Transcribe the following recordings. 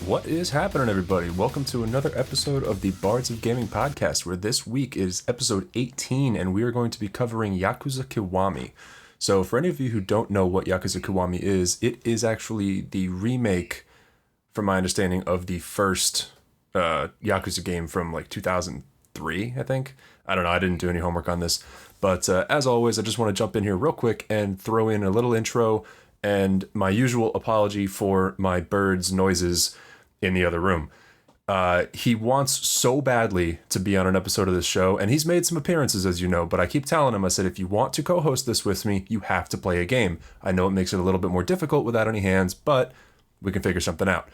What is happening, everybody? Welcome to another episode of the Bards of Gaming podcast, where this week is episode 18, and we are going to be covering Yakuza Kiwami. So for any of you who don't know what Yakuza Kiwami is, it is actually the remake, from my understanding, of the first Yakuza game from like 2003, I think. I don't know, I didn't do any homework on this. But as always, I just want to jump in here real quick and throw in a little intro and my usual apology for my bird's noises in the other room. He wants so badly to be on an episode of this show, and he's made some appearances, as you know, but I keep telling him, I said, if you want to co-host this with me, you have to play a game. I know it makes it a little bit more difficult without any hands, but we can figure something out.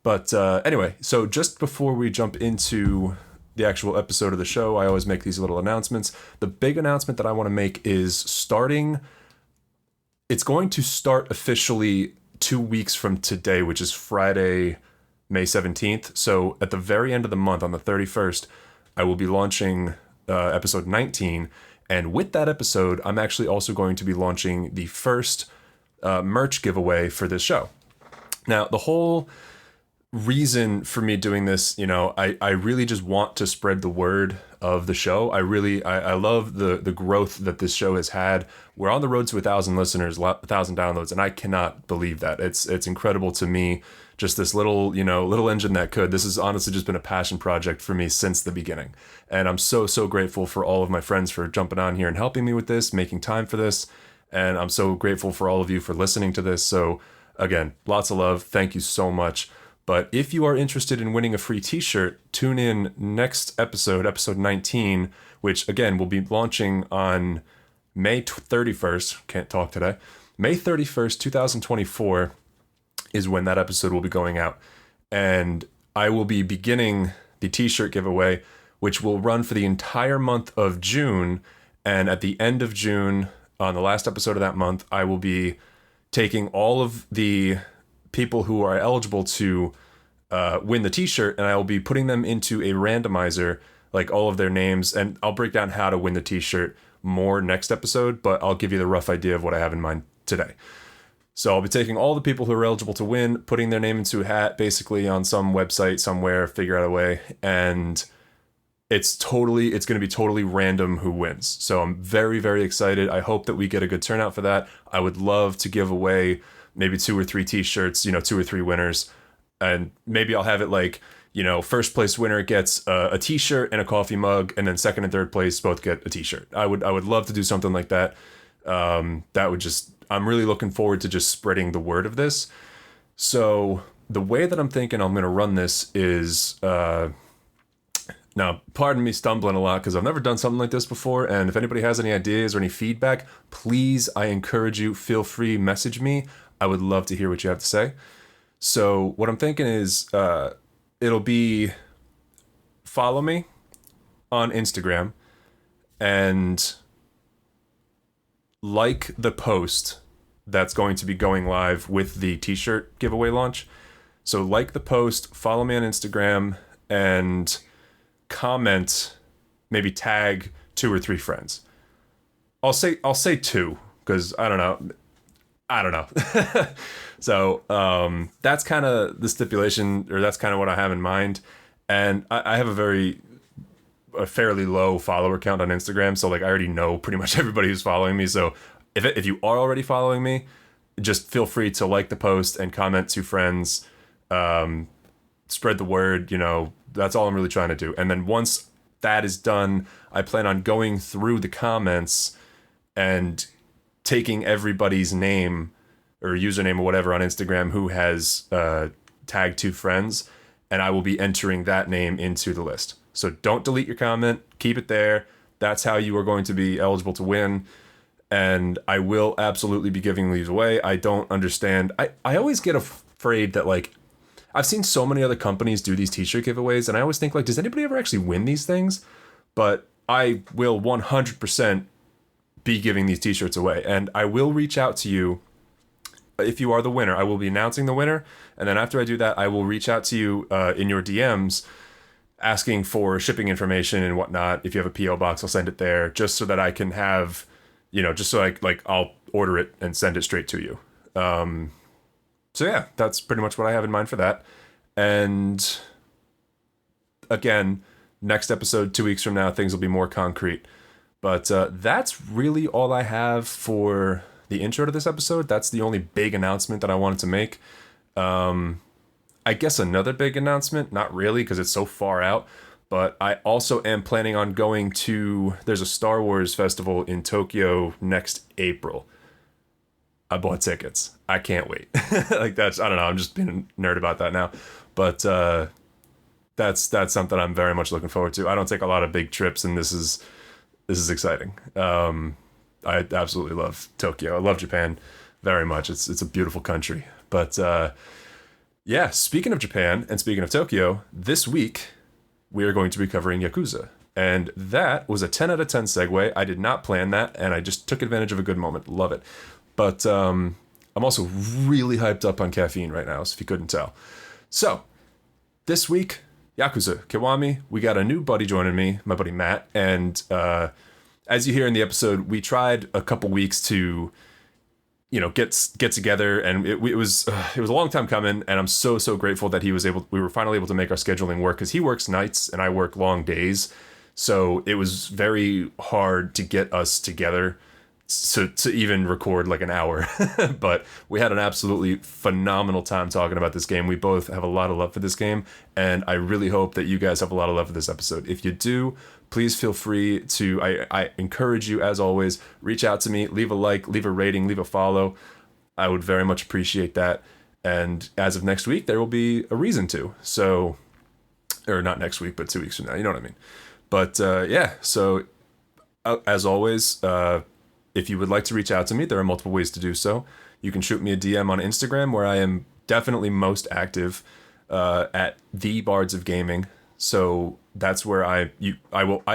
But anyway, so just before we jump into the actual episode of the show, I always make these little announcements. The big announcement that I want to make is it's going to start officially 2 weeks from today, which is Friday, May 17th. So at the very end of the month, on the 31st, I will be launching episode 19. And with that episode, I'm actually also going to be launching the first merch giveaway for this show. Now, the whole reason for me doing this, I really just want to spread the word of the show. I love the growth that this show has had. We're on the road to 1,000 listeners, 1,000 downloads, and I cannot believe that. It's incredible to me. Just this little engine that could. This has honestly just been a passion project for me since the beginning. And I'm so grateful for all of my friends for jumping on here and helping me with this, making time for this. And I'm so grateful for all of you for listening to this. So again, lots of love. Thank you so much. But if you are interested in winning a free t-shirt, tune in next episode 19, which again will be launching on May 31st. Can't talk today. May 31st, 2024 is when that episode will be going out. And I will be beginning the t-shirt giveaway, which will run for the entire month of June. And at the end of June, on the last episode of that month, I will be taking all of the people who are eligible to win the t-shirt, and I will be putting them into a randomizer, like all of their names, and I'll break down how to win the t-shirt more next episode, but I'll give you the rough idea of what I have in mind today. So I'll be taking all the people who are eligible to win, putting their name into a hat, basically on some website somewhere, figure out a way, and it's going to be totally random who wins. So I'm very excited. I hope that we get a good turnout for that. I would love to give away maybe 2 or 3 t-shirts, 2 or 3 winners, and maybe I'll have it like, first place winner gets a t-shirt and a coffee mug, and then second and third place both get a t-shirt. I would love to do something like that. I'm really looking forward to just spreading the word of this. So the way that I'm thinking I'm going to run this is, now, pardon me stumbling a lot because I've never done something like this before. And if anybody has any ideas or any feedback, please, I encourage you, feel free, message me. I would love to hear what you have to say. So what I'm thinking is it'll be follow me on Instagram and like the post that's going to be going live with the t-shirt giveaway launch. So like the post, follow me on Instagram, and comment, maybe tag 2 or 3 friends. I'll say 2 because I don't know. So that's kind of the stipulation, or that's kind of what I have in mind. And I have a fairly low follower count on Instagram, so like I already know pretty much everybody who's following me. So if you are already following me, just feel free to like the post and comment to friends, spread the word. That's all I'm really trying to do. And then once that is done, I plan on going through the comments and taking everybody's name or username or whatever on Instagram who has tagged 2 friends, and I will be entering that name into the list. So don't delete your comment, keep it there. That's how you are going to be eligible to win. And I will absolutely be giving these away. I don't understand. I always get afraid that, like, I've seen so many other companies do these t-shirt giveaways, and I always think, like, does anybody ever actually win these things? But I will 100% be giving these t-shirts away, and I will reach out to you if you are the winner. I will be announcing the winner, and then after I do that, I will reach out to you in your DMs asking for shipping information and whatnot. If you have a PO box, I'll send it there, just so that I can have, just so I'll order it and send it straight to you. So yeah, that's pretty much what I have in mind for that. And again, next episode, 2 weeks from now, things will be more concrete. But that's really all I have for the intro to this episode. That's the only big announcement that I wanted to make. I guess another big announcement, not really, because it's so far out, but I also am planning on going to, there's a Star Wars festival in Tokyo next April. I bought tickets. I can't wait. Like that's, I don't know, I'm just being a nerd about that now. But that's something I'm very much looking forward to. I don't take a lot of big trips, and this is exciting. I absolutely love Tokyo. I love Japan very much. It's a beautiful country. But yeah, speaking of Japan and speaking of Tokyo, this week we are going to be covering Yakuza. And that was a 10 out of 10 segue. I did not plan that, and I just took advantage of a good moment. Love it. But I'm also really hyped up on caffeine right now, so if you couldn't tell. So, this week, Yakuza Kiwami, we got a new buddy joining me, my buddy Matt. And as you hear in the episode, we tried a couple weeks to get together, and it was a long time coming, and I'm so grateful that we were finally able to make our scheduling work, because he works nights and I work long days, so it was very hard to get us together to even record like an hour. But we had an absolutely phenomenal time talking about this game. We both have a lot of love for this game, and I really hope that you guys have a lot of love for this episode. If you do, please feel free to, I encourage you, as always, reach out to me, leave a like, leave a rating, leave a follow. I would very much appreciate that. And as of next week, there will be a reason to. So, or not next week, but 2 weeks from now, you know what I mean? But yeah, so as always, if you would like to reach out to me, there are multiple ways to do so. You can shoot me a DM on Instagram, where I am definitely most active, at the Bards of Gaming. So that's where I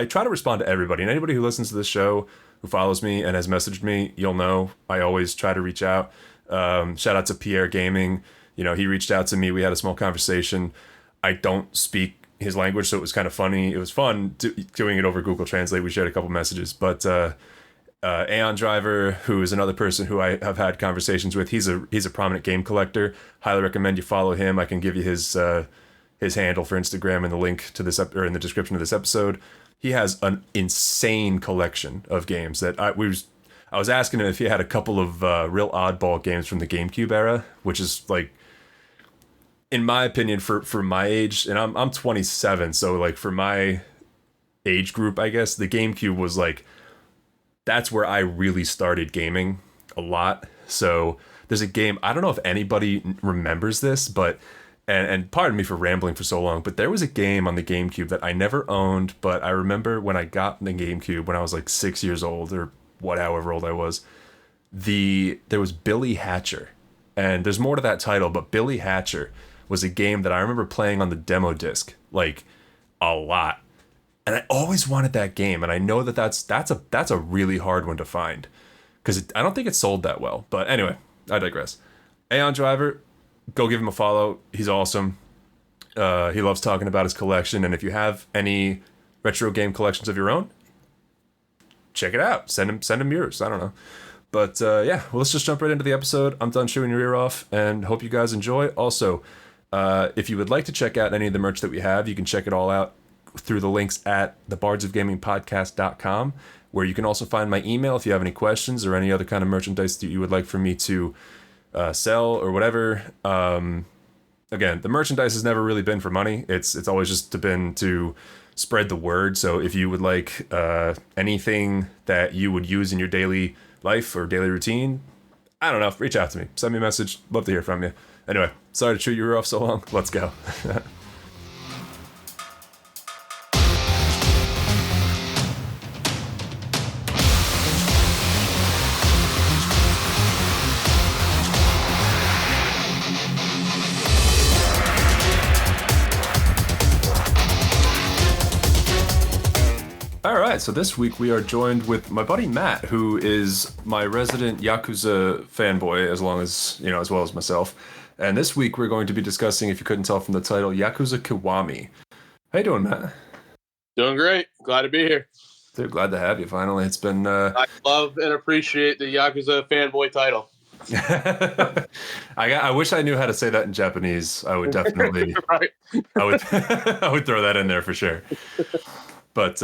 try to respond to everybody, and anybody who listens to this show, who follows me and has messaged me, you'll know I always try to reach out. Shout out to Pierre Gaming. He reached out to me. We had a small conversation. I don't speak his language, so it was kind of funny. It was fun doing it over Google Translate. We shared a couple messages, but Aeon Driver, who is another person who I have had conversations with, he's a prominent game collector. Highly recommend you follow him. I can give you his handle for Instagram in the link to this or in the description of this episode. He has an insane collection of games that I was asking him if he had a couple of real oddball games from the GameCube era, which is like, in my opinion, for my age, and I'm 27, so like for my age group, I guess the GameCube was like, that's where I really started gaming a lot. So there's a game, I don't know if anybody remembers this, but and pardon me for rambling for so long, but there was a game on the GameCube that I never owned, but I remember when I got the GameCube when I was like 6 years old, or however old I was, there was Billy Hatcher. And there's more to that title, but Billy Hatcher was a game that I remember playing on the demo disc like a lot. And I always wanted that game, and I know that's a really hard one to find, because I don't think it sold that well. But anyway, I digress. Aeon Driver, go give him a follow. He's awesome. He loves talking about his collection, and if you have any retro game collections of your own, check it out. Send him yours. I don't know. But yeah, well, let's just jump right into the episode. I'm done chewing your ear off, and hope you guys enjoy. Also, if you would like to check out any of the merch that we have, you can check it all out through the links at thebardsofgamingpodcast.com, where you can also find my email if you have any questions or any other kind of merchandise that you would like for me to sell or whatever. Again, the merchandise has never really been for money. It's always just been to spread the word. So if you would like anything that you would use in your daily life or daily routine, I don't know, reach out to me. Send me a message. Love to hear from you. Anyway, sorry to chew your ear off so long. Let's go. Alright, so this week we are joined with my buddy Matt, who is my resident Yakuza fanboy, as well as myself. And this week we're going to be discussing, if you couldn't tell from the title, Yakuza Kiwami. How you doing, Matt? Doing great. Glad to be here. Dude, glad to have you finally. It's been I love and appreciate the Yakuza fanboy title. I wish I knew how to say that in Japanese. I would definitely, Right. I would, I would throw that in there for sure. But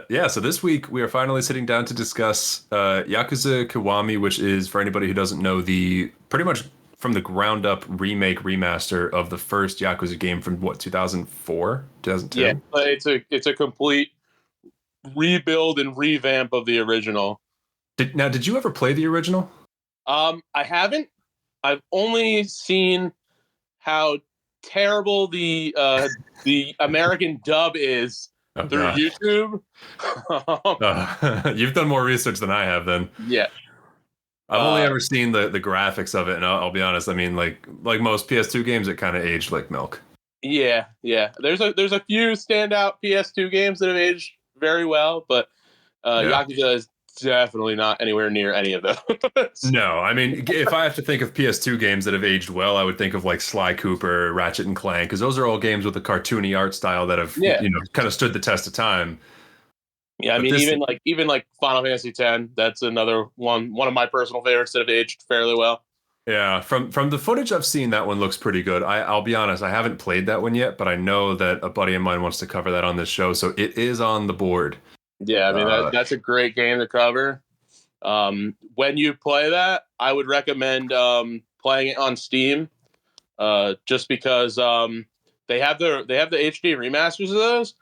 yeah, so this week we are finally sitting down to discuss Yakuza Kiwami, which is, for anybody who doesn't know, the pretty much from the ground up remake remaster of the first Yakuza game from what, 2004, 2002? Yeah, but it's a complete rebuild and revamp of the original. Did you ever play the original? I haven't. I've only seen how terrible the American dub is Oh through God. YouTube. You've done more research than I have then. Yeah. I've only ever seen the graphics of it, and I'll be honest. I mean, like most PS2 games, it kind of aged like milk. Yeah. There's a few standout PS2 games that have aged very well, but Yeah. Yakuza is definitely not anywhere near any of those. No, I mean, if I have to think of PS2 games that have aged well, I would think of like Sly Cooper, Ratchet and Clank, because those are all games with a cartoony art style that have, Yeah. kind of stood the test of time. Yeah, I But mean, this, even like Final Fantasy X, that's another one of my personal favorites that have aged fairly well. yeah, from the footage I've seen, that one looks pretty good. I'll be honest, I haven't played that one yet, but I know that a buddy of mine wants to cover that on this show, so it is on the board. Yeah, I mean that's a great game to cover. When you play that, I would recommend playing it on Steam, just because they have the HD remasters of those,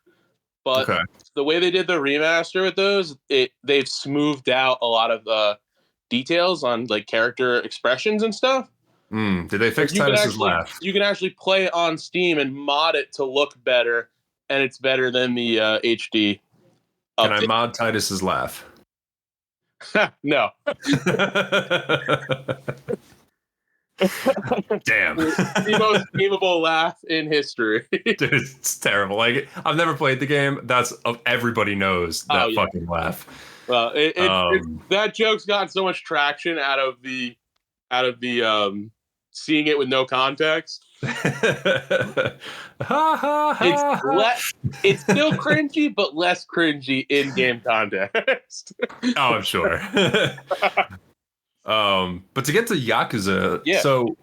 but Okay. the way they did the remaster with those, they've smoothed out a lot of details on like character expressions and stuff. Did they Like fix Titus's laugh? you can actually play it on Steam and mod it to look better, and it's better than the HD Can I update. mod Titus's laugh? No. Damn. The most memeable laugh in history. Dude, it's terrible. Like, I've never played the game. Everybody knows that fucking laugh. Well, that joke's gotten so much traction out of the seeing it with no context. It's still cringy, but less cringy in game context. Oh, I'm sure. But to get to Yakuza, so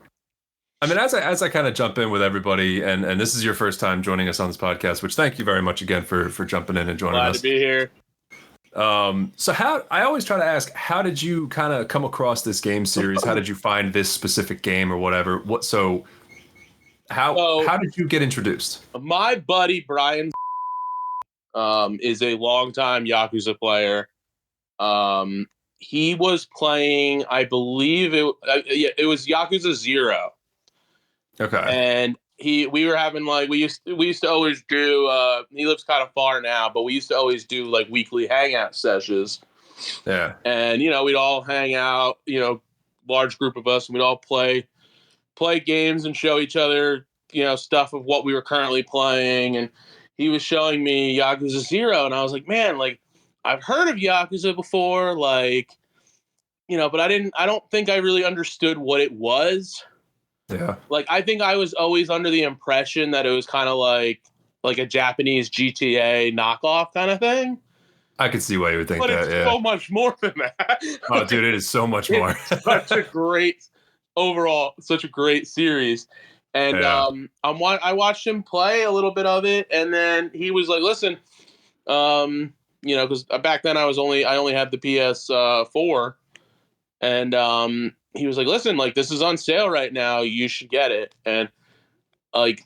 I mean, as I kind of jump in with everybody, and this is your first time joining us on this podcast, which thank you very much again for jumping in and joining us. Glad to be here. So I always try to ask, how did you kind of come across this game series? How did you find this specific game or whatever? How did you get introduced? My buddy Brian is a longtime Yakuza player. He was playing, I believe it was Yakuza 0. Okay. And we were having like we used to always do he lives kind of far now, but we used to always do like weekly hangout sessions. Yeah. And we'd all hang out, large group of us, and we'd all play games and show each other, stuff of what we were currently playing. And he was showing me Yakuza 0, and I was like, man, like I've heard of Yakuza before, like, but I don't think I really understood what it was. Yeah. Like, I think I was always under the impression that it was kind of like a Japanese GTA knockoff kind of thing. I could see why you would think but that. It's so much more than that. Oh, dude, it is so much more. such a great series. And I watched him play a little bit of it, and then he was like, "Listen, because back then I only had the PS4, and he was like, "Listen, like this is on sale right now. You should get it." And like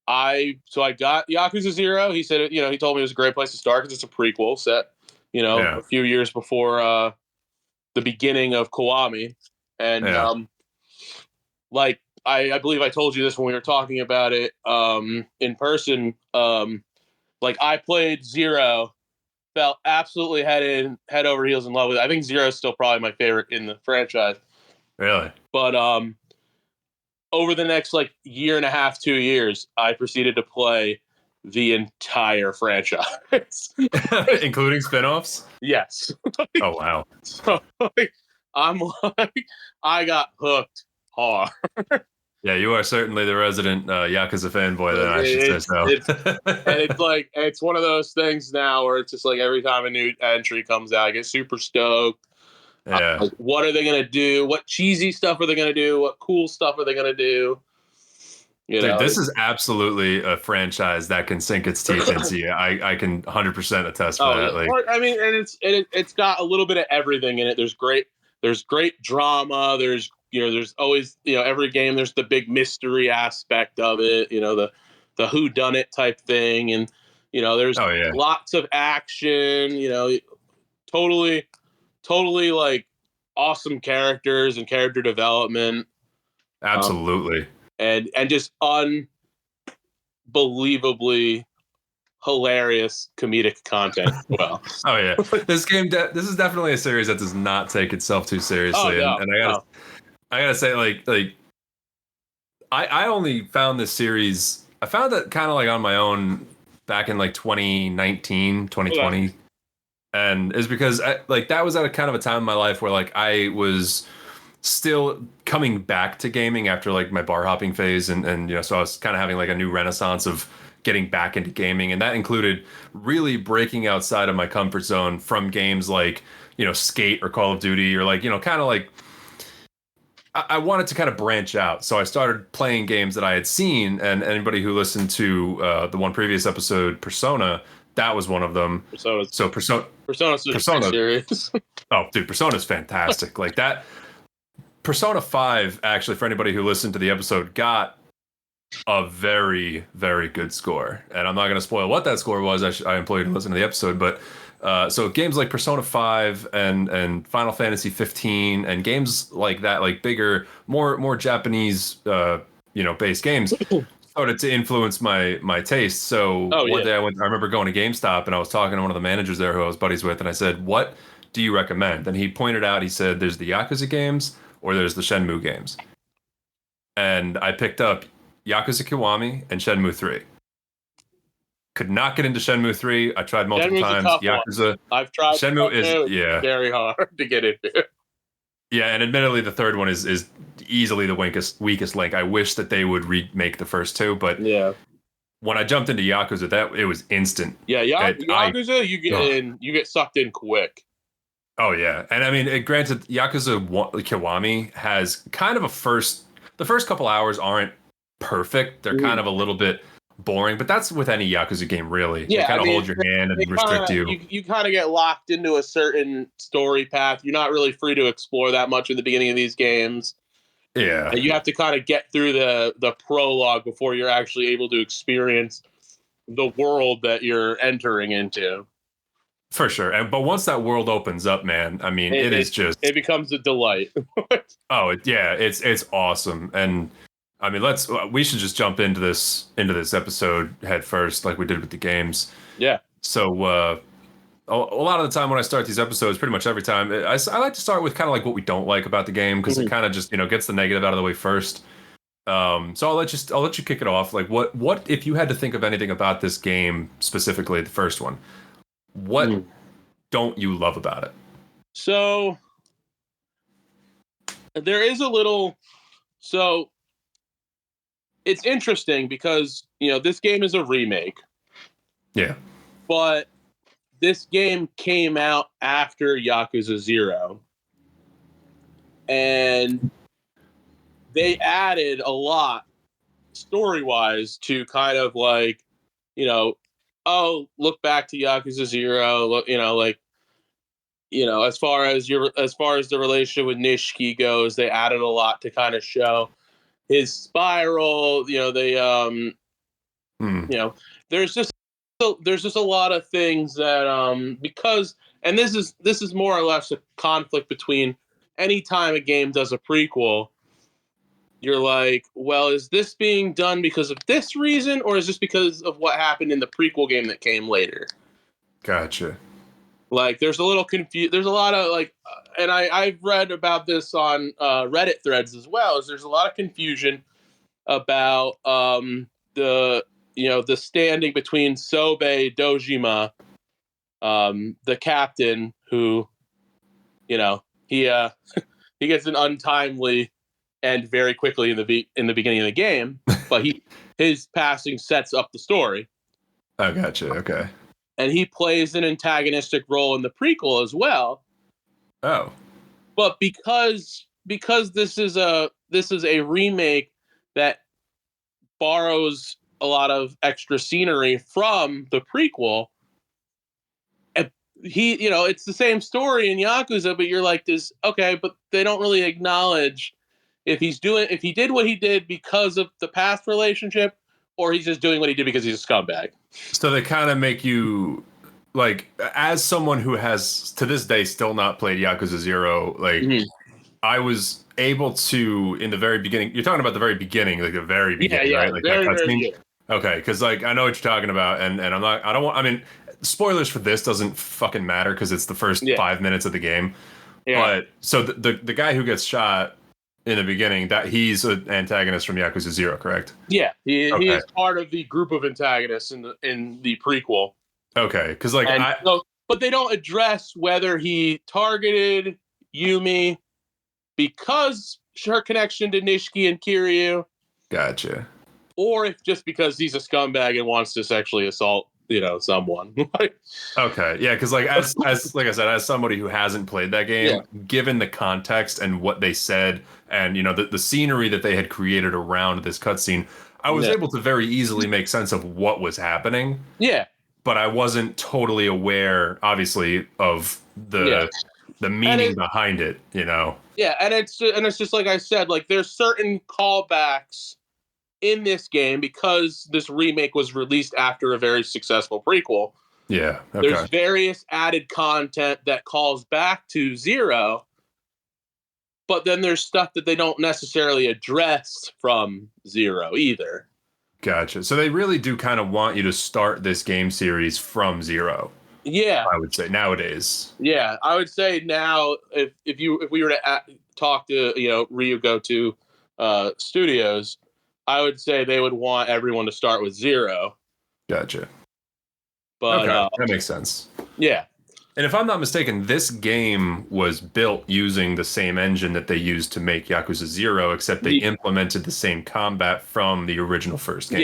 I got Yakuza 0. He said, he told me it was a great place to start because it's a prequel set, a few years before the beginning of Kiwami. And like I believe I told you this when we were talking about it in person. Like I played 0, felt absolutely head over heels in love with it. I think 0 is still probably my favorite in the franchise. Really? But over the next like year and a half, 2 years, I proceeded to play the entire franchise, including spinoffs. Yes. Oh wow. So I'm like, I got hooked hard. Yeah, you are certainly the resident Yakuza fanboy. Then I should say so. And it's one of those things now where it's just like every time a new entry comes out, I get super stoked. Yeah. Like, what are they gonna do? What cheesy stuff are they gonna do? What cool stuff are they gonna do? You Dude, know, this is absolutely a franchise that can sink its teeth into you. I can 100% attest to oh that. yeah. Like, I mean, and it's got a little bit of everything in it. There's great drama. There's always, every game there's the big mystery aspect of it. The who done it type thing, and there's oh yeah, lots of action. Totally, totally like awesome characters and character development. absolutely. And just unbelievably hilarious comedic content as well. Oh yeah, this is definitely a series that does not take itself too Oh seriously, no, and no. I gotta say, like I only found this series. I found it kind of like on my own back in like 2019, Okay. 2020, and it's because like that was at a kind of a time in my life where like I was still coming back to gaming after like my bar hopping phase, and so I was kind of having like a new renaissance of getting back into gaming, and that included really breaking outside of my comfort zone from games like Skate or Call of Duty, or like kind of like I wanted to kind of branch out. So I started playing games that I had seen, and anybody who listened to the one previous episode, Persona, that was one of them. Persona's So Persona Persona's such a great Persona series. oh dude, Persona's fantastic. Like that Persona 5, actually, for anybody who listened to the episode, got a very, very good score. And I'm not going to spoil what that score was. I implore you to listen to the episode. But so games like Persona 5 and Final Fantasy 15 and games like that, like bigger, more Japanese, based games, started to influence my taste. So Oh one yeah. day I remember going to GameStop, and I was talking to one of the managers there who I was buddies with, and I said, "What do you recommend?" And he pointed out, he said, "There's the Yakuza games, or there's the Shenmue games." And I picked up Yakuza Kiwami and Shenmue 3. Could not get into Shenmue 3. I tried multiple Shenmue's a times. tough one. Yakuza I've tried Shenmue is Shenmue. It's yeah. very hard to get into. Yeah, and admittedly the third one is easily the weakest link. I wish that they would remake the first two, but Yeah. when I jumped into Yakuza, that it was instant. Yeah, Yakuza, Ugh. you get sucked in quick. Oh yeah, and I mean, granted, Kiwami has kind of the first couple hours aren't perfect. They're kind of a little bit boring, but that's with any Yakuza game, really. They Yeah, kind I of mean, hold your hand they and restrict you. you kind of get locked into a certain story path. You're not really free to explore that much at the beginning of these games. Yeah, And you have to kind of get through the prologue before you're actually able to experience the world that you're entering into. for sure. But once that world opens up, man, I mean, it is just it becomes a delight. it's awesome. And I mean, we should just jump into this episode head first, like we did with the games. Yeah. So a lot of the time when I start these episodes, pretty much every time, I like to start with kind of like what we don't like about the game, because it kind of just gets the negative out of the way first. So I'll let you kick it off. Like what if you had to think of anything about this game specifically, the first one, what don't you love about it? So there is a little. So it's interesting because this game is a remake. Yeah. But this game came out after Yakuza 0. And they added a lot story-wise to kind of like, look back to Yakuza 0, look, as far as the relationship with Nishiki goes, they added a lot to kind of show his spiral. There's just a lot of things that because, and this is more or less a conflict between anytime a game does a prequel, you're like, well, is this being done because of this reason, or is this because of what happened in the prequel game that came later? Gotcha. Like, there's a little there's a lot of like, and I've read about this on Reddit threads as well. Is there's a lot of confusion about the the standing between Sobe Dojima, the captain, who he he gets an untimely end very quickly in the beginning of the game, but his passing sets up the story. Oh, gotcha. Okay. And he plays an antagonistic role in the prequel as well. Oh. but because this is a remake that borrows a lot of extra scenery from the prequel, it's the same story in Yakuza, but you're like this, okay, but they don't really acknowledge if he did what he did because of the past relationship, or he's just doing what he did because he's a scumbag. So they kind of make you, like, as someone who has to this day still not played Yakuza 0, like, I was able to, in the very beginning, you're talking about the very beginning, like the very beginning, right? Like very, that very cutscene. beginning. Okay, because like I know what you're talking about, and I mean, spoilers for this doesn't fucking matter because it's the first 5 minutes of the game. Yeah. But so the guy who gets shot in the beginning, that he's an antagonist from Yakuza 0, correct? Yeah, he is part of the group of antagonists in the prequel. Okay, because like but they don't address whether he targeted Yumi because her connection to Nishiki and Kiryu. Gotcha. Or if just because he's a scumbag and wants to sexually assault, someone. Okay, yeah, because like as like I said, as somebody who hasn't played that game, given the context and what they said, and the scenery that they had created around this cutscene, I was able to very easily make sense of what was happening. Yeah, but I wasn't totally aware, obviously, of the meaning behind it. Yeah, and it's just like I said, like there's certain callbacks in this game because this remake was released after a very successful prequel. Yeah, okay. There's various added content that calls back to 0, but then there's stuff that they don't necessarily address from 0 either. Gotcha. So they really do kind of want you to start this game series from 0. Yeah, I would say nowadays. Yeah, I would say now if we were to talk to Ryugo to Studios, I would say they would want everyone to start with 0. Gotcha. But okay, that makes sense. Yeah. And if I'm not mistaken, this game was built using the same engine that they used to make Yakuza 0, except they implemented the same combat from the original first game.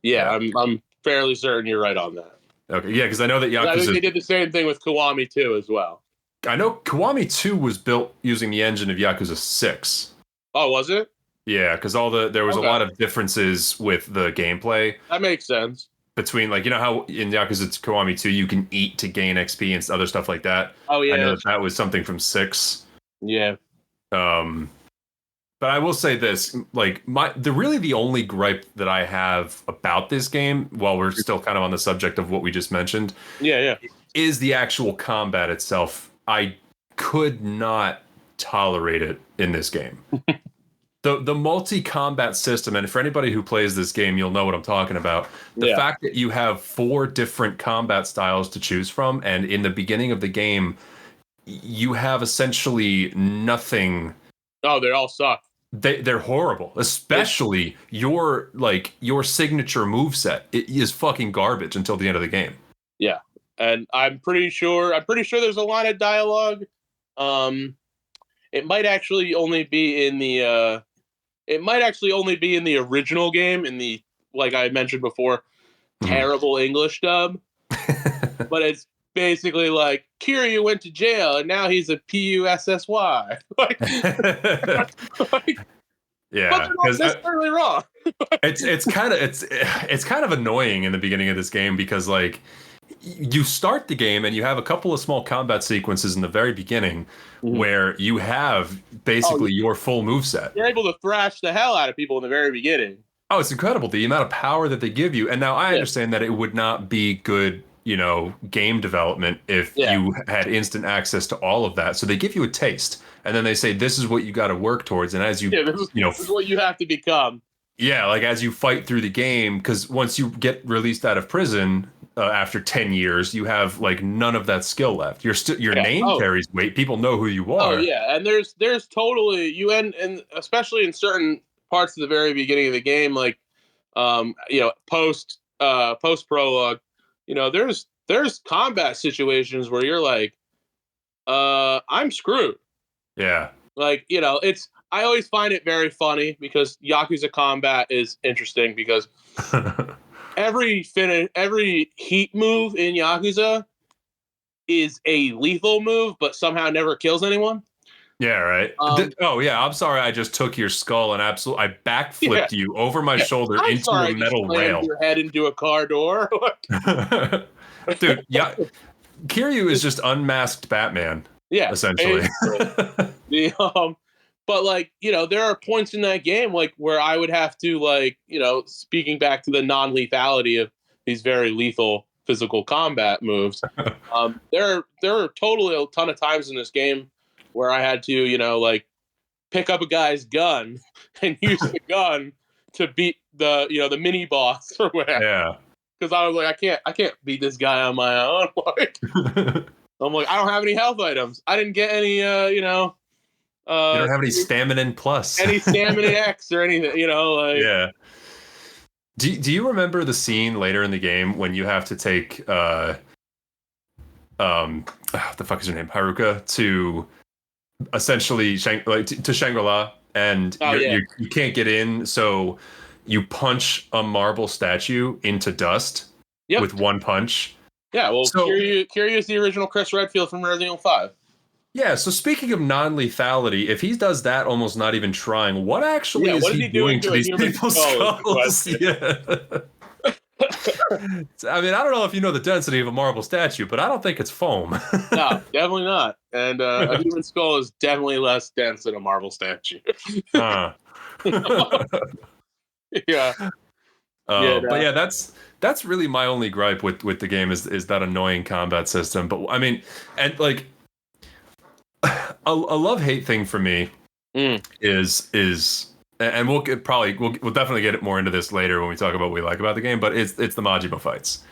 Yeah. I'm fairly certain you're right on that. Okay, yeah, because I know that Yakuza... I think they did the same thing with Kiwami 2 as well. I know Kiwami 2 was built using the engine of Yakuza 6. Oh, was it? Yeah, because there was a lot of differences with the gameplay. That makes sense. Between, like, how in Yakuza Kiwami 2 you can eat to gain XP and other stuff like that. Oh, yeah. I know that was something from 6. Yeah. But I will say this, like, the only gripe that I have about this game, while we're still kind of on the subject of what we just mentioned, is the actual combat itself. I could not tolerate it in this game. The multi-combat system, and for anybody who plays this game, you'll know what I'm talking about. The fact that you have 4 different combat styles to choose from, and in the beginning of the game, you have essentially nothing. Oh, they all suck. They're horrible, especially your signature moveset. It is fucking garbage until the end of the game. Yeah, and I'm pretty sure there's a line of dialogue. It might actually only be in the original game, in the, like I mentioned before, terrible English dub. But it's basically like, Kiryu went to jail and now he's a PUSSY. Yeah, but they're not necessarily wrong. it's kind of annoying in the beginning of this game because, like, you start the game and you have a couple of small combat sequences in the very beginning where you have basically your full moveset. You're able to thrash the hell out of people in the very beginning. Oh, it's incredible, the amount of power that they give you. And now I understand that it would not be good, game development if you had instant access to all of that. So they give you a taste, and then they say, this is what you got to work towards. And as this is what you have to become. Yeah, like as you fight through the game, because once you get released out of prison after 10 years, you have like none of that skill left. Your name carries weight. People know who you are. Oh yeah, and there's totally and especially in certain parts of the very beginning of the game, like post prologue, there's combat situations where you're like, I'm screwed. Yeah. Like, I always find it very funny because Yakuza combat is interesting because every heat move in Yakuza is a lethal move, but somehow never kills anyone. Yeah, right. Oh yeah, I'm sorry. I just took your skull and I Yeah, backflipped you over my yeah. shoulder I'm into sorry, a I just metal slammed rail. your head into a car door. Dude, yeah, Kiryu is just unmasked Batman, Yeah, essentially. basically. The but like, there are points in that game like where I would have to, like, speaking back to the non-lethality of these very lethal physical combat moves. There are totally a ton of times in this game where I had to, like, pick up a guy's gun and use the gun to beat the mini boss or whatever. Yeah. Because I was like, I can't beat this guy on my own. Like, I'm like, I don't have any health items. I didn't get any, You don't have any stamina plus. any stamina X or anything, like. Yeah. Do you remember the scene later in the game when you have to take the fuck is her name, Haruka, to essentially to Shangri-La, and Oh yeah, you can't get in, so you punch a marble statue into dust yep, with one punch. yeah. Well, So Kiryu is the original Chris Redfield from Resident Evil 5. yeah, so speaking of non-lethality, if he does that almost not even trying, what actually Yeah, is what is he he doing doing to to a these human people's skull? Is the skulls? question. Yeah. I mean, I don't know if you know the density of a marble statue, but I don't think it's foam. No, definitely not. And a human skull is definitely less dense than a marble statue. uh. Yeah, yeah, But no. yeah, that's really my only gripe with the game is that annoying combat system. But I mean, and like a love-hate thing for me Mm. is and we'll definitely get more into this later when we talk about what we like about the game, but it's the Majima fights.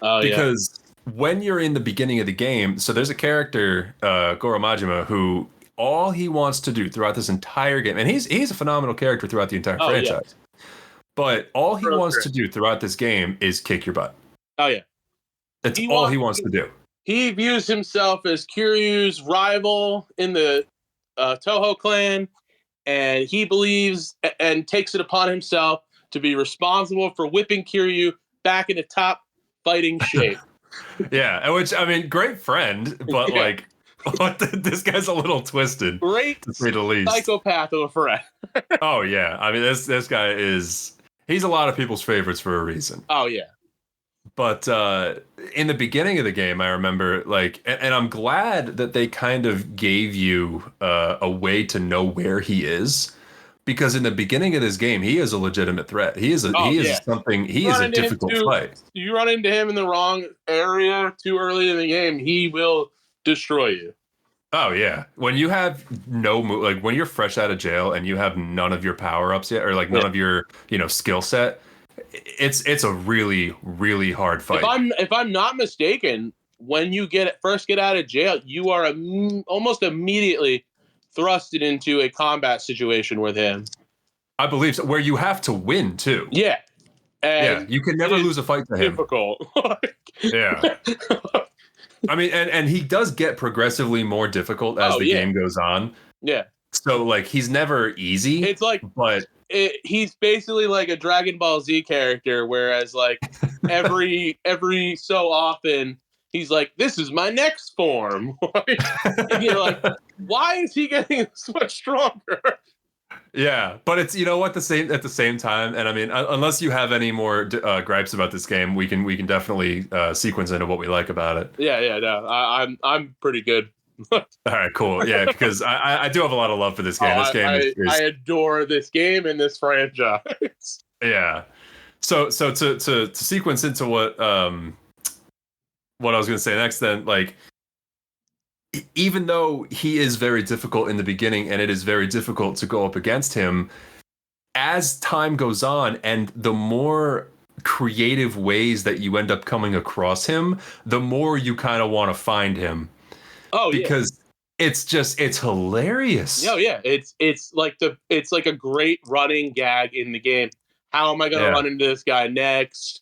Oh yeah. Because when you're in the beginning of the game, so there's a character, Goro Majima, who all he wants to do throughout this entire game, and he's a phenomenal character throughout the entire Oh yeah. franchise, but all he Real wants great. to do throughout this game is kick your butt. Oh yeah. That's all he wants to do. He views himself as Kiryu's rival in the Toho clan, and he believes and takes it upon himself to be responsible for whipping Kiryu back into top fighting shape. Yeah, which I mean, great friend, but Yeah. like, this guy's a little twisted, Great to say the least. psychopath of a friend. Oh yeah, I mean, this guy he's a lot of people's favorites for a reason. Oh yeah. But in the beginning of the game, I remember like, and I'm glad that they kind of gave you a way to know where he is, because in the beginning of this game, he is a legitimate threat. He is a difficult fight. You run into him in the wrong area too early in the game, he will destroy you. Oh yeah, when you have no move, like when you're fresh out of jail and you have none of your power ups yet, or like none of your skill set, it's a really really hard fight. If I'm not mistaken, when you first get out of jail, you are almost immediately thrusted into a combat situation with him. I believe so, where you have to win too. Yeah, and yeah, you can never lose a fight to him. Difficult. Yeah. I mean, and he does get progressively more difficult as the game goes on. Yeah. So like he's never easy. It's like, but he's basically like a Dragon Ball Z character, whereas like every so often he's like, "This is my next form." And you're like, "Why is he getting so much stronger?" Yeah, but it's at the same time, and I mean, unless you have any more gripes about this game, we can definitely sequence into what we like about it. Yeah, no, I'm pretty good. All right, cool. Yeah, because I do have a lot of love for this game. I adore this game and this franchise. Yeah. So to sequence into what I was going to say next, then, like, even though he is very difficult in the beginning and it is very difficult to go up against him, as time goes on and the more creative ways that you end up coming across him, the more you kind of want to find him. Oh, because it's hilarious. Oh yeah, it's like a great running gag in the game. How am I going to run into this guy next?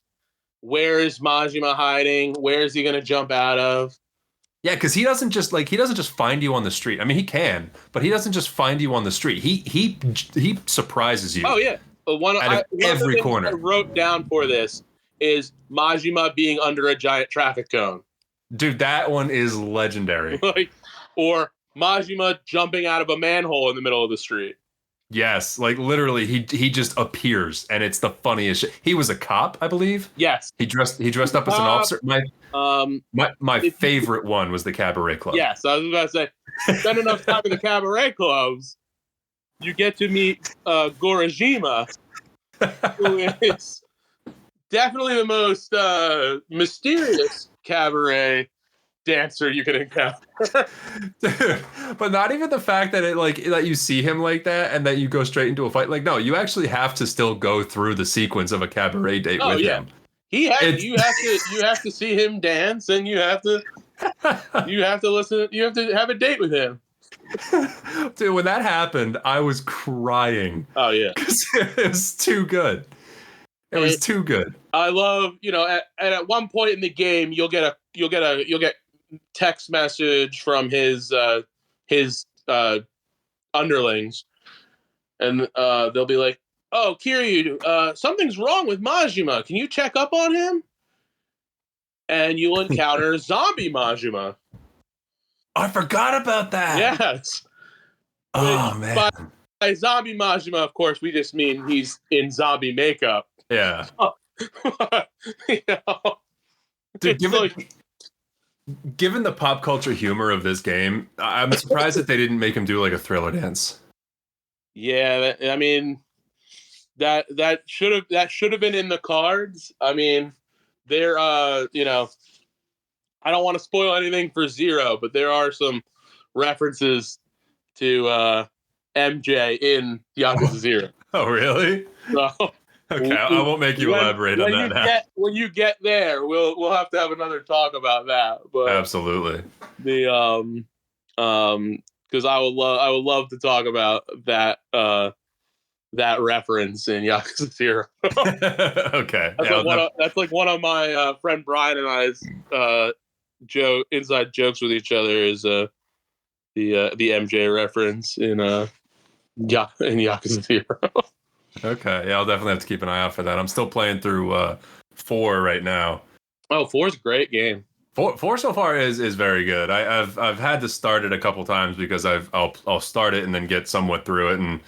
Where is Majima hiding? Where is he going to jump out of? Yeah, because he doesn't just find you on the street. I mean, he can, but he doesn't just find you on the street. He surprises you. Oh yeah, one of every corner. I wrote down for this is Majima being under a giant traffic cone. Dude, that one is legendary. Or Majima jumping out of a manhole in the middle of the street. Yes, like literally, he just appears, and it's the funniest shit. He was a cop, I believe. Yes. He dressed up as an officer. My If you, favorite one was the Cabaret Club. yes, I was about to say, spend enough time in the cabaret clubs, you get to meet Gorajima, who is definitely the most mysterious cabaret dancer you can encounter. Dude, but not even the fact that that you see him like that and that you go straight into a fight. Like, no, you actually have to still go through the sequence of a cabaret date with him. You have to see him dance, and you have to listen. You have to have a date with him. Dude, when that happened, I was crying. Oh yeah, because it was too good. It was too good. I love, at one point in the game, you'll get text message from his underlings, and they'll be like, "Oh, Kiryu, something's wrong with Majima. Can you check up on him?" And you'll encounter zombie Majima. I forgot about that. Yes. Oh, man. By zombie Majima, of course, we just mean he's in zombie makeup. Yeah. Dude, given the pop culture humor of this game, I'm surprised that they didn't make him do like a Thriller dance. Yeah, I mean, that should have been in the cards. I mean, there I don't want to spoil anything for Zero, but there are some references to MJ in Yakuza 0. Oh, really? So, okay, I won't make you elaborate on that. When you get there, we'll have to have another talk about that. But absolutely. The because I would love to talk about that that reference in Yakuza 0. Okay. That's like one of my friend Brian and I's inside jokes with each other is the MJ reference in Yakuza 0. Okay, yeah, I'll definitely have to keep an eye out for that. I'm still playing through 4 right now. Oh, 4's a great game. 4 so far is very good. I've had to start it a couple times because I'll start it and then get somewhat through it, and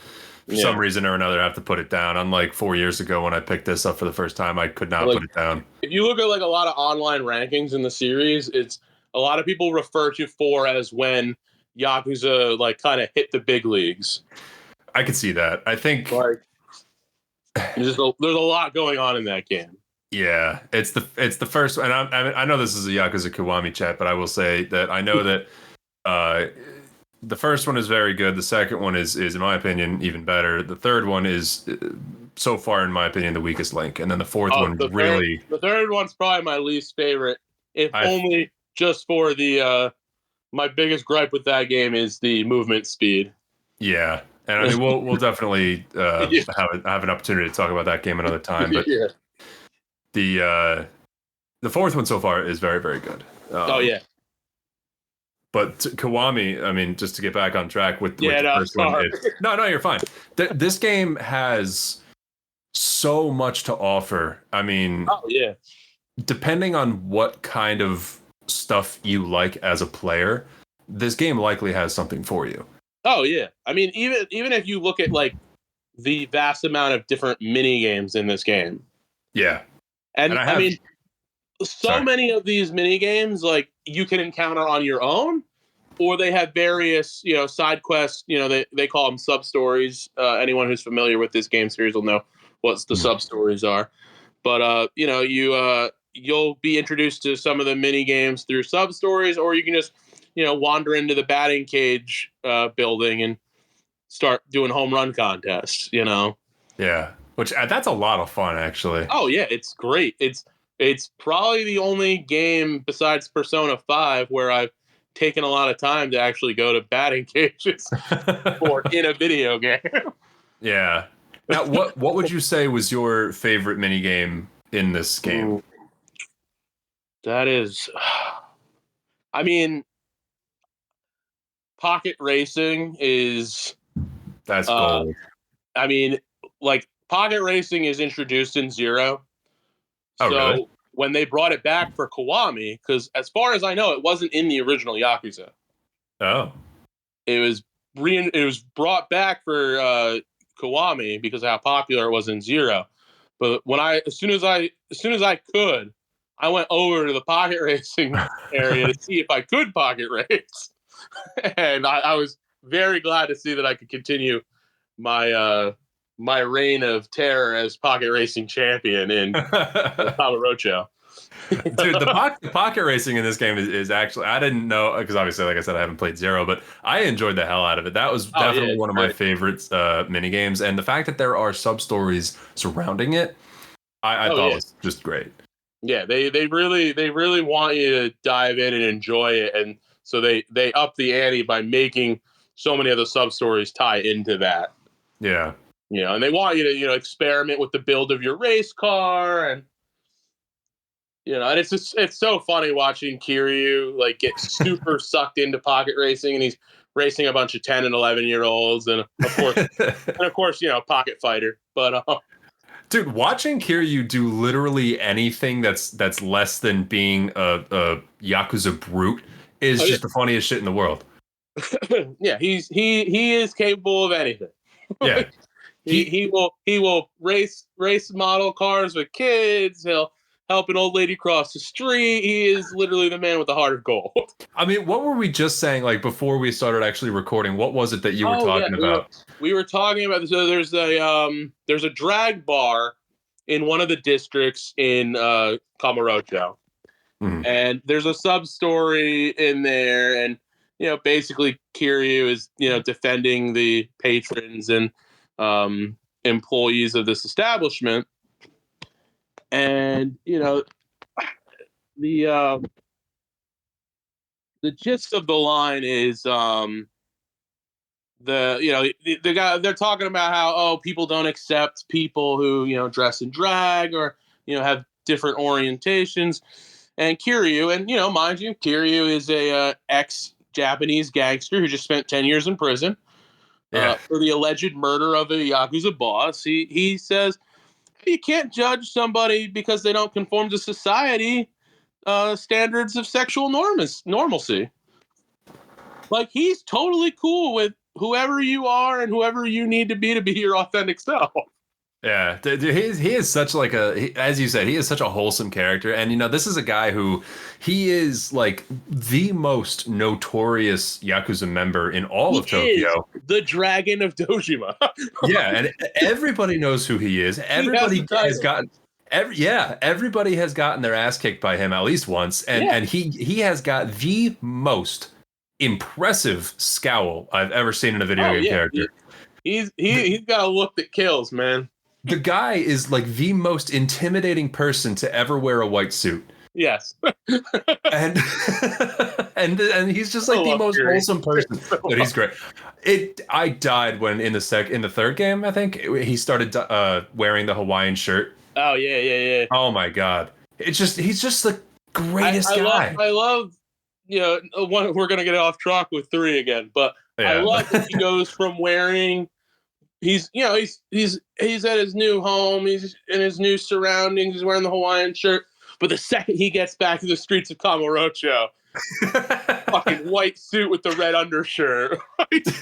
for some reason or another I have to put it down. Unlike 4 years ago when I picked this up for the first time, I could not put it down. If you look at like a lot of online rankings in the series, it's a lot of people refer to 4 as when Yakuza like kind of hit the big leagues. I could see that. I think like there's a lot going on in that game. Yeah, it's the first, and I know this is a Yakuza Kiwami chat, but I will say that I know that the first one is very good. The second one is in my opinion even better. The third one is so far in my opinion the weakest link, and then the fourth one the third one's probably my least favorite, only just for the my biggest gripe with that game is the movement speed. Yeah, and I mean we'll definitely have an opportunity to talk about that game another time, but. Yeah. The fourth one so far is very, very good. Oh yeah. But Kiwami, I mean, just to get back on track with the first one, no, you're fine. This game has so much to offer. I mean, depending on what kind of stuff you like as a player, this game likely has something for you. Oh yeah, I mean, even if you look at like the vast amount of different mini games in this game. Yeah. And I mean, many of these mini games, like you can encounter on your own, or they have various, side quests. They call them sub stories. Anyone who's familiar with this game series will know what the sub stories are. But you'll be introduced to some of the mini games through sub stories, or you can just wander into the batting cage building and start doing home run contests. Yeah. Which that's a lot of fun, actually. Oh yeah, it's great. It's probably the only game besides Persona 5 where I've taken a lot of time to actually go to batting cages or in a video game. Yeah. Now, what would you say was your favorite mini game in this game? That is, I mean, Pocket Racing is. That's gold. I mean, like. Pocket Racing is introduced in 0. So really? When they brought it back for Kiwami, because as far as I know, it wasn't in the original Yakuza. Oh. it was brought back for Kiwami because of how popular it was in Zero. But as soon as I could, I went over to the pocket racing area to see if I could pocket race, and I was very glad to see that I could continue my my reign of terror as pocket racing champion in Kamurocho. Dude, the pocket racing in this game is actually, I didn't know, because obviously, like I said, I haven't played Zero, but I enjoyed the hell out of it. That was definitely one of my favorite mini games, and the fact that there are sub stories surrounding it, I thought was just great. Yeah, they really want you to dive in and enjoy it, and so they up the ante by making so many of the sub stories tie into that. Yeah, and they want you to experiment with the build of your race car, and and it's so funny watching Kiryu like get super sucked into pocket racing, and he's racing a bunch of 10 and 11-year-olds, and of course, pocket fighter. But dude, watching Kiryu do literally anything that's less than being a Yakuza brute is just the funniest shit in the world. Yeah, he is capable of anything. Yeah. he will race model cars with kids. He'll help an old lady cross the street. He is literally the man with the heart of gold. I mean, what were we just saying, like, before we started actually recording? What was it that you were talking about? We were talking about, so there's a drag bar in one of the districts in Kamurocho. Mm-hmm. And there's a sub story in there, and basically Kiryu is defending the patrons and employees of this establishment. And the gist of the line is the guy, they're talking about how people don't accept people who dress in drag or have different orientations. And Kiryu, and mind you, Kiryu is a ex-Japanese gangster who just spent 10 years in prison for the alleged murder of a Yakuza boss. He says you can't judge somebody because they don't conform to society standards of sexual normalcy. Like, he's totally cool with whoever you are and whoever you need to be your authentic self. Yeah, dude, he is such like as you said, he is such a wholesome character. And this is a guy who, he is like the most notorious Yakuza member in all of Tokyo. The Dragon of Dojima. Yeah, and everybody knows who he is. Everybody has gotten everybody has gotten their ass kicked by him at least once. And he has got the most impressive scowl I've ever seen in a video game character. He's got a look that kills, man. The guy is like the most intimidating person to ever wear a white suit. Yes. and he's just like the most wholesome person. But he's great. I died when in the third game, I think, he started wearing the Hawaiian shirt. Oh yeah. Oh my god. He's just the greatest guy. I love we're gonna get off track with 3 again, but I love that he goes from wearing. He's at his new home. He's in his new surroundings. He's wearing the Hawaiian shirt. But the second he gets back to the streets of Kamurocho, fucking white suit with the red undershirt. He's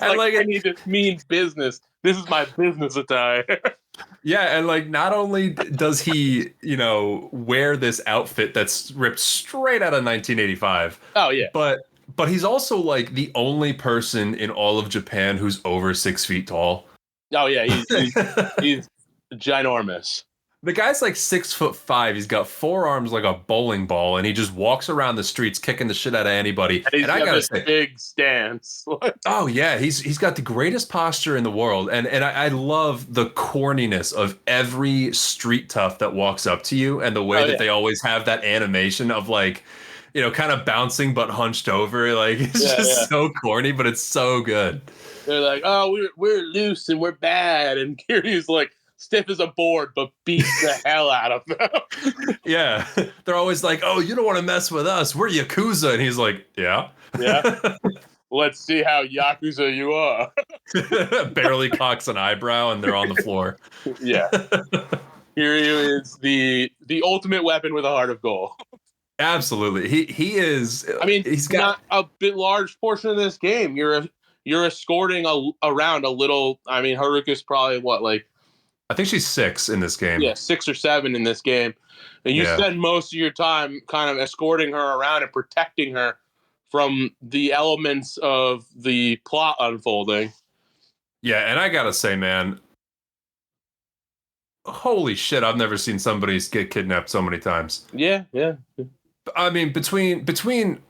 like, I need to mean business. This is my business attire. Yeah, and like, not only does he, wear this outfit that's ripped straight out of 1985. Oh yeah. But he's also like the only person in all of Japan who's over 6 feet tall. Oh yeah, he's ginormous. The guy's like 6'5". He's got 4 arms like a bowling ball, and he just walks around the streets kicking the shit out of anybody. And I gotta say, big stance. Oh yeah, he's got the greatest posture in the world, and I love the corniness of every street tough that walks up to you, and the way that they always have that animation of like, kind of bouncing but hunched over. Like, it's so corny, but it's so good. They're like, oh, we're loose and we're bad, and Kiryu's like stiff as a board, but beats the hell out of them. Yeah, they're always like, oh, you don't want to mess with us. We're Yakuza, and he's like, yeah. Let's see how Yakuza you are. Barely cocks an eyebrow, and they're on the floor. Yeah. Kiryu is the ultimate weapon with a heart of gold. Absolutely. He is. I mean, He's got. not a bit large portion of this game. You're escorting around a little. I mean, Haruka's probably what, like, I think she's 6 in this game. yeah, 6 or 7 in this game, and you Yeah. spend most of your time kind of escorting her around and protecting her from the elements of the plot unfolding. Yeah, and I gotta say, man, holy shit, I've never seen somebody get kidnapped so many times. Yeah, yeah. I mean, between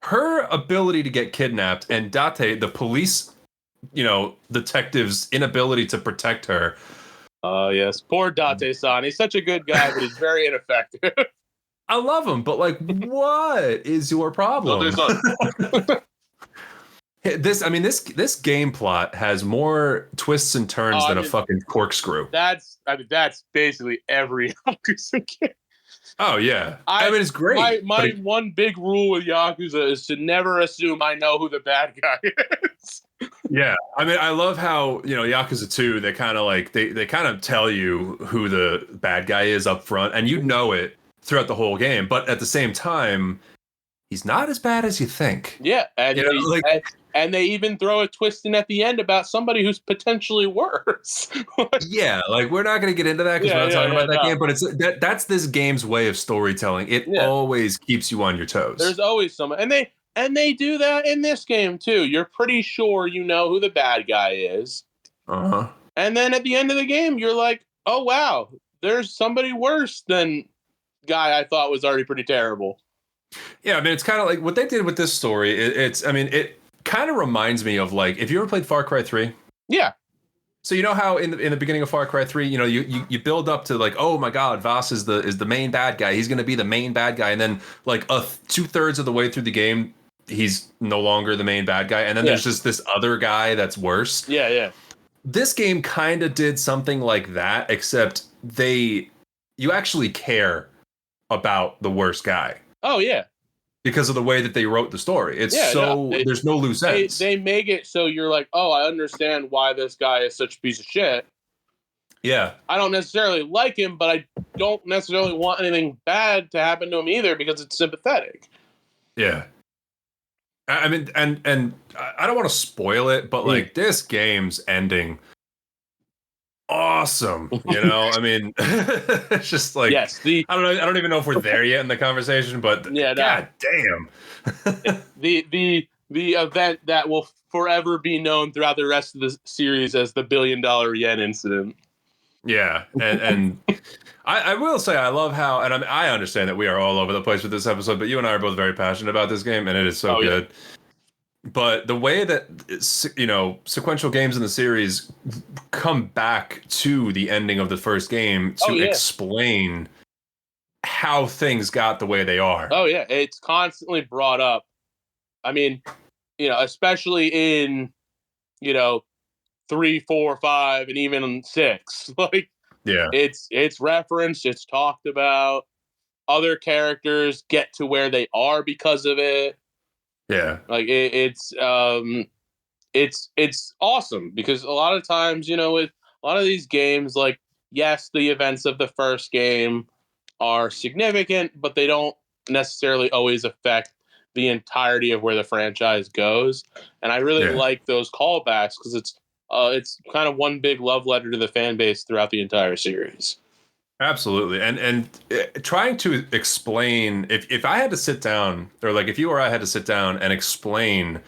her ability to get kidnapped and Date, the police, detective's inability to protect her. Oh, yes. Poor Date-san. He's such a good guy, but he's very ineffective. I love him, but like, what is your problem? This game plot has more twists and turns than a fucking corkscrew. That's basically every Yakuza game. Oh yeah, it's great. My one big rule with Yakuza is to never assume I know who the bad guy is. Yeah, I love how Yakuza 2, they kind of like they kind of tell you who the bad guy is up front, and you know it throughout the whole game. But at the same time, he's not as bad as you think. Yeah, and they even throw a twist in at the end about somebody who's potentially worse. Yeah, like we're not going to get into that because we're not talking about that game, but that's this game's way of storytelling. It always keeps you on your toes. There's always someone, and they do that in this game too. You're pretty sure you know who the bad guy is. Uh-huh. And then at the end of the game, you're like, oh wow, there's somebody worse than guy I thought was already pretty terrible. Yeah, I mean, it's kind of like what they did with this story. It kind of reminds me of, like, if you ever played Far Cry 3. Yeah. So you know how in the beginning of Far Cry 3, you build up to like, oh my God, Voss is the main bad guy. He's going to be the main bad guy, and then like 2/3 of the way through the game, he's no longer the main bad guy, and then there's just this other guy that's worse. Yeah, yeah. This game kind of did something like that, except you actually care about the worst guy. Oh yeah. Because of the way that they wrote the story. There's no loose ends. They make it so you're like, oh, I understand why this guy is such a piece of shit. Yeah. I don't necessarily like him, but I don't necessarily want anything bad to happen to him either because it's sympathetic. Yeah. I mean, and I don't want to spoil it, but like this game's ending awesome. I mean, it's just like, yes, I don't even know if we're there yet in the conversation, but God damn. the event that will forever be known throughout the rest of the series as the $1 billion yen incident. Yeah, and I will say I love how, and I understand that we are all over the place with this episode, but you and I are both very passionate about this game, and it is so good. Yeah. But the way that sequential games in the series come back to the ending of the first game to explain how things got the way they are. Oh yeah, it's constantly brought up. I mean, especially in 3, 4, 5, and even 6. Like, yeah, it's referenced, it's talked about. Other characters get to where they are because of it. Yeah, like it's awesome because a lot of times, with a lot of these games, like, yes, the events of the first game are significant, but they don't necessarily always affect the entirety of where the franchise goes. And I really like those callbacks because it's kind of one big love letter to the fan base throughout the entire series. Absolutely. And trying to explain, if I had to sit down, or like if you or I had to sit down and explain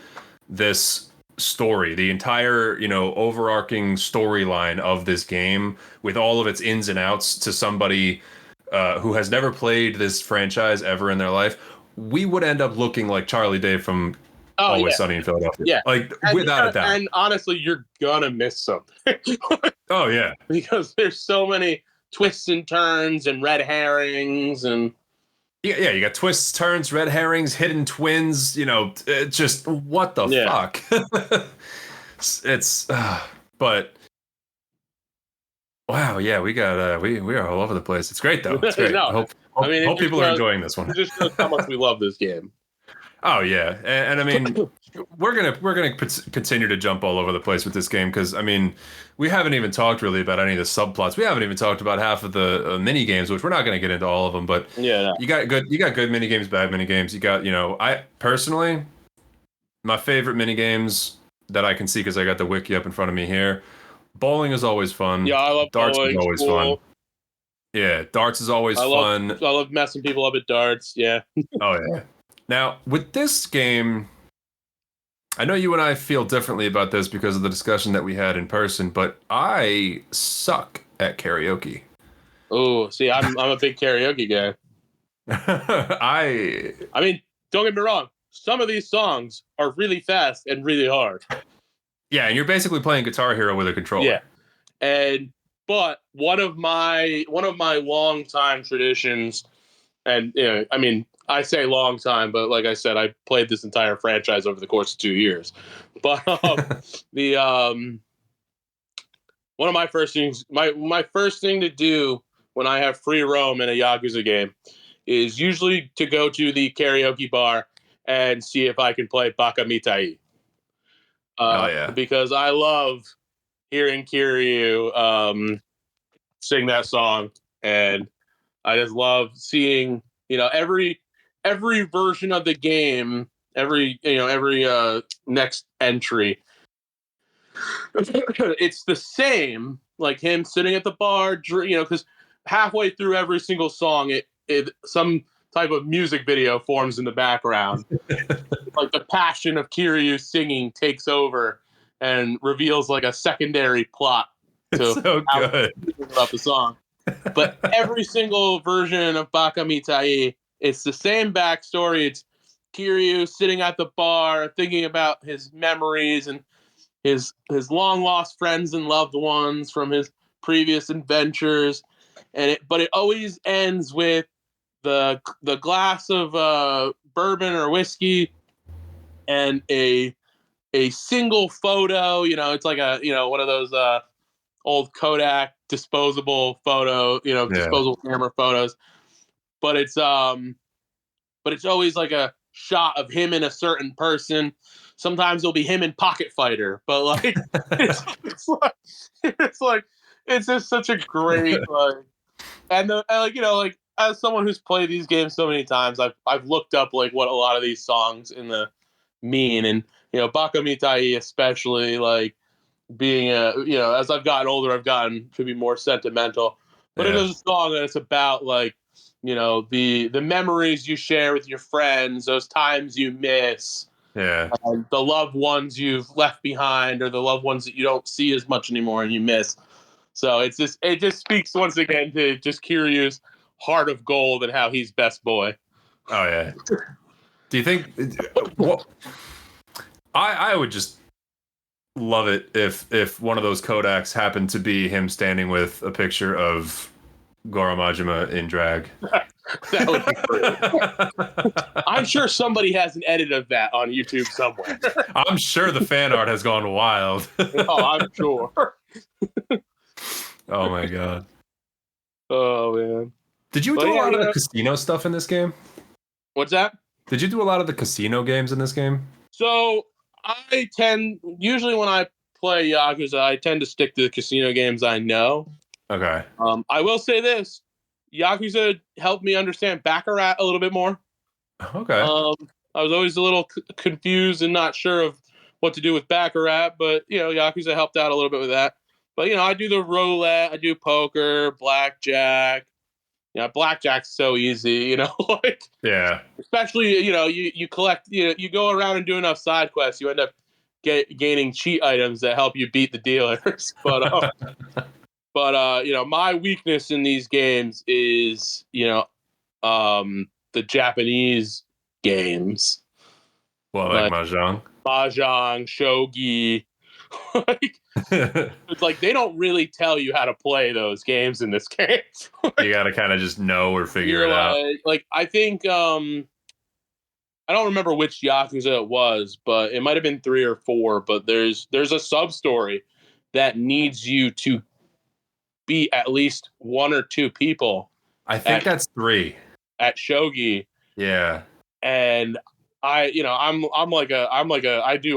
this story, the entire, overarching storyline of this game with all of its ins and outs to somebody who has never played this franchise ever in their life, we would end up looking like Charlie Day from Always Sunny in Philadelphia. Yeah. Like, without a doubt. And honestly, you're gonna miss something. Oh, yeah. Because there's so many twists and turns and red herrings and yeah, you got twists, turns, red herrings, hidden twins, just what the fuck. It's but wow, yeah, we got we are all over the place. It's great though. It's great. No, hope people are enjoying this one. It just shows how much we love this game. Oh yeah, and I mean, we're gonna continue to jump all over the place with this game because I mean, we haven't even talked really about any of the subplots. We haven't even talked about half of the mini games, which we're not gonna get into all of them. But Yeah, no. you got good mini games, bad mini games. You got, I personally, my favorite mini games that I can see because I got the wiki up in front of me here. Bowling is always fun. Yeah, I love Darts is bowling. always fun. Cool. Yeah, darts is always I love fun. I love messing people up at darts. Yeah. Oh yeah. Now with this game. I know you and I feel differently about this because of the discussion that we had in person, but I suck at karaoke. Oh, see, I'm a big karaoke guy. I I mean, don't get me wrong. Some of these songs are really fast and really hard. Yeah, and you're basically playing Guitar Hero with a Yeah. controller. And but one of my long time traditions, and I mean, I say long time, but like I said, I played this entire franchise over the course of 2 years. But the one of my first things, my first thing to do when I have free roam in a Yakuza game is usually to go to the karaoke bar and see if I can play Baka Mitai. Hell yeah. Because I love hearing Kiryu sing that song, and I just love seeing every version of the game, every next entry. It's the same, like him sitting at the bar, because halfway through every single song, it some type of music video forms in the background. Like the passion of Kiryu singing takes over and reveals like a secondary plot It's to so how good. he's thinking about the song. But every single version of Baka Mitai, it's the same backstory. It's Kiryu sitting at the bar thinking about his memories and his long lost friends and loved ones from his previous adventures, but it always ends with the glass of bourbon or whiskey and a single photo. It's like one of those old Kodak disposable Yeah. disposable camera photos. But it's always like a shot of him and a certain person. Sometimes it'll be him in Pocket Fighter, but like it's like it's like it's just such a great like and like like as someone who's played these games so many times, I've looked up like what a lot of these songs in the mean, and Baka Mitai especially, like being as I've gotten older, I've gotten to be more sentimental. But it Yeah. is a song that it's about like the memories you share with your friends, those times you miss, Yeah. the loved ones you've left behind, or the loved ones that you don't see as much anymore and you miss. So it just speaks once again to just Kiryu's heart of gold and how he's best boy. Oh yeah. Do you think what I would just love it if one of those Kodaks happened to be him standing with a picture of Goro Majima in drag. That would be great. I'm sure somebody has an edit of that on YouTube somewhere. I'm sure the fan art has gone wild. Oh, I'm sure. Oh my god. Oh man. Did you But do a yeah, lot of the casino stuff in this game? what's that? Did you do a lot of the casino games in this game? So I tend usually when I play Yakuza, I tend to stick to the casino games I know. Okay. I will say this: Yakuza helped me understand Baccarat a little bit more. Okay. I was always a little confused and not sure of what to do with Baccarat, but Yakuza helped out a little bit with that. But I do the roulette, I do poker, blackjack. Blackjack's so easy, like Yeah. especially you collect, you go around and do enough side quests, you end up gaining cheat items that help you beat the dealers. But my weakness in these games is the Japanese games Well, like like mahjong. mahjong, shogi. Like it's like they don't really tell you how to play those games in this game. You got to kind of just know or figure You're it out. like I think I don't remember which Yakuza it was, but it might have been 3 or 4. But there's a sub story that needs you to beat at least 1 or 2 people I think at that's 3. shogi, Yeah. and I do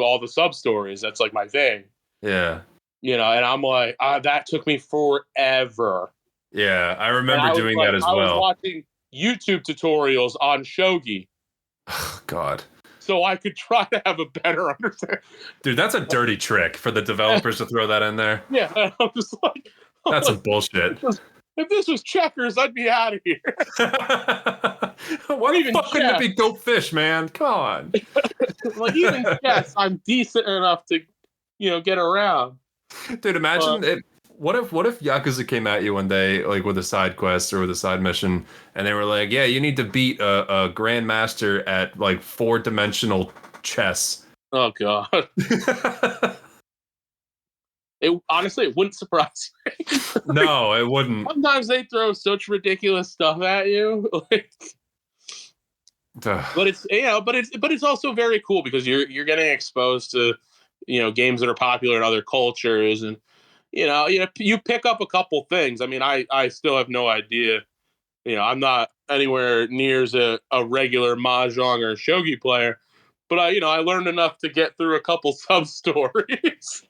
all the sub stories. That's like my thing. Yeah. And I'm like, that took me forever. Yeah, I And remember doing that as I was well. watching YouTube tutorials on shogi Oh, God. so I could try to have a better understanding. Dude, that's a dirty trick for the developers to throw that in there. Yeah, and I'm just like, That's some bullshit. if this was checkers, I'd be out of here. Why the fuck couldn't it be Go Fish, man? Come on. Like, even chess, I'm decent enough to, get around. Dude, imagine it. What if Yakuza came at you one day, like with a side quest or with a side mission, and they were like, "Yeah, you need to beat a grandmaster at like 4-dimensional chess." Oh God. Honestly, it wouldn't surprise me. No, it wouldn't. Sometimes they throw such ridiculous stuff at you, but it's also very cool because you're getting exposed to games that are popular in other cultures, and you pick up a couple things. I mean, I still have no idea. I'm not anywhere near as a regular mahjong or shogi player, but I learned enough to get through a couple sub stories.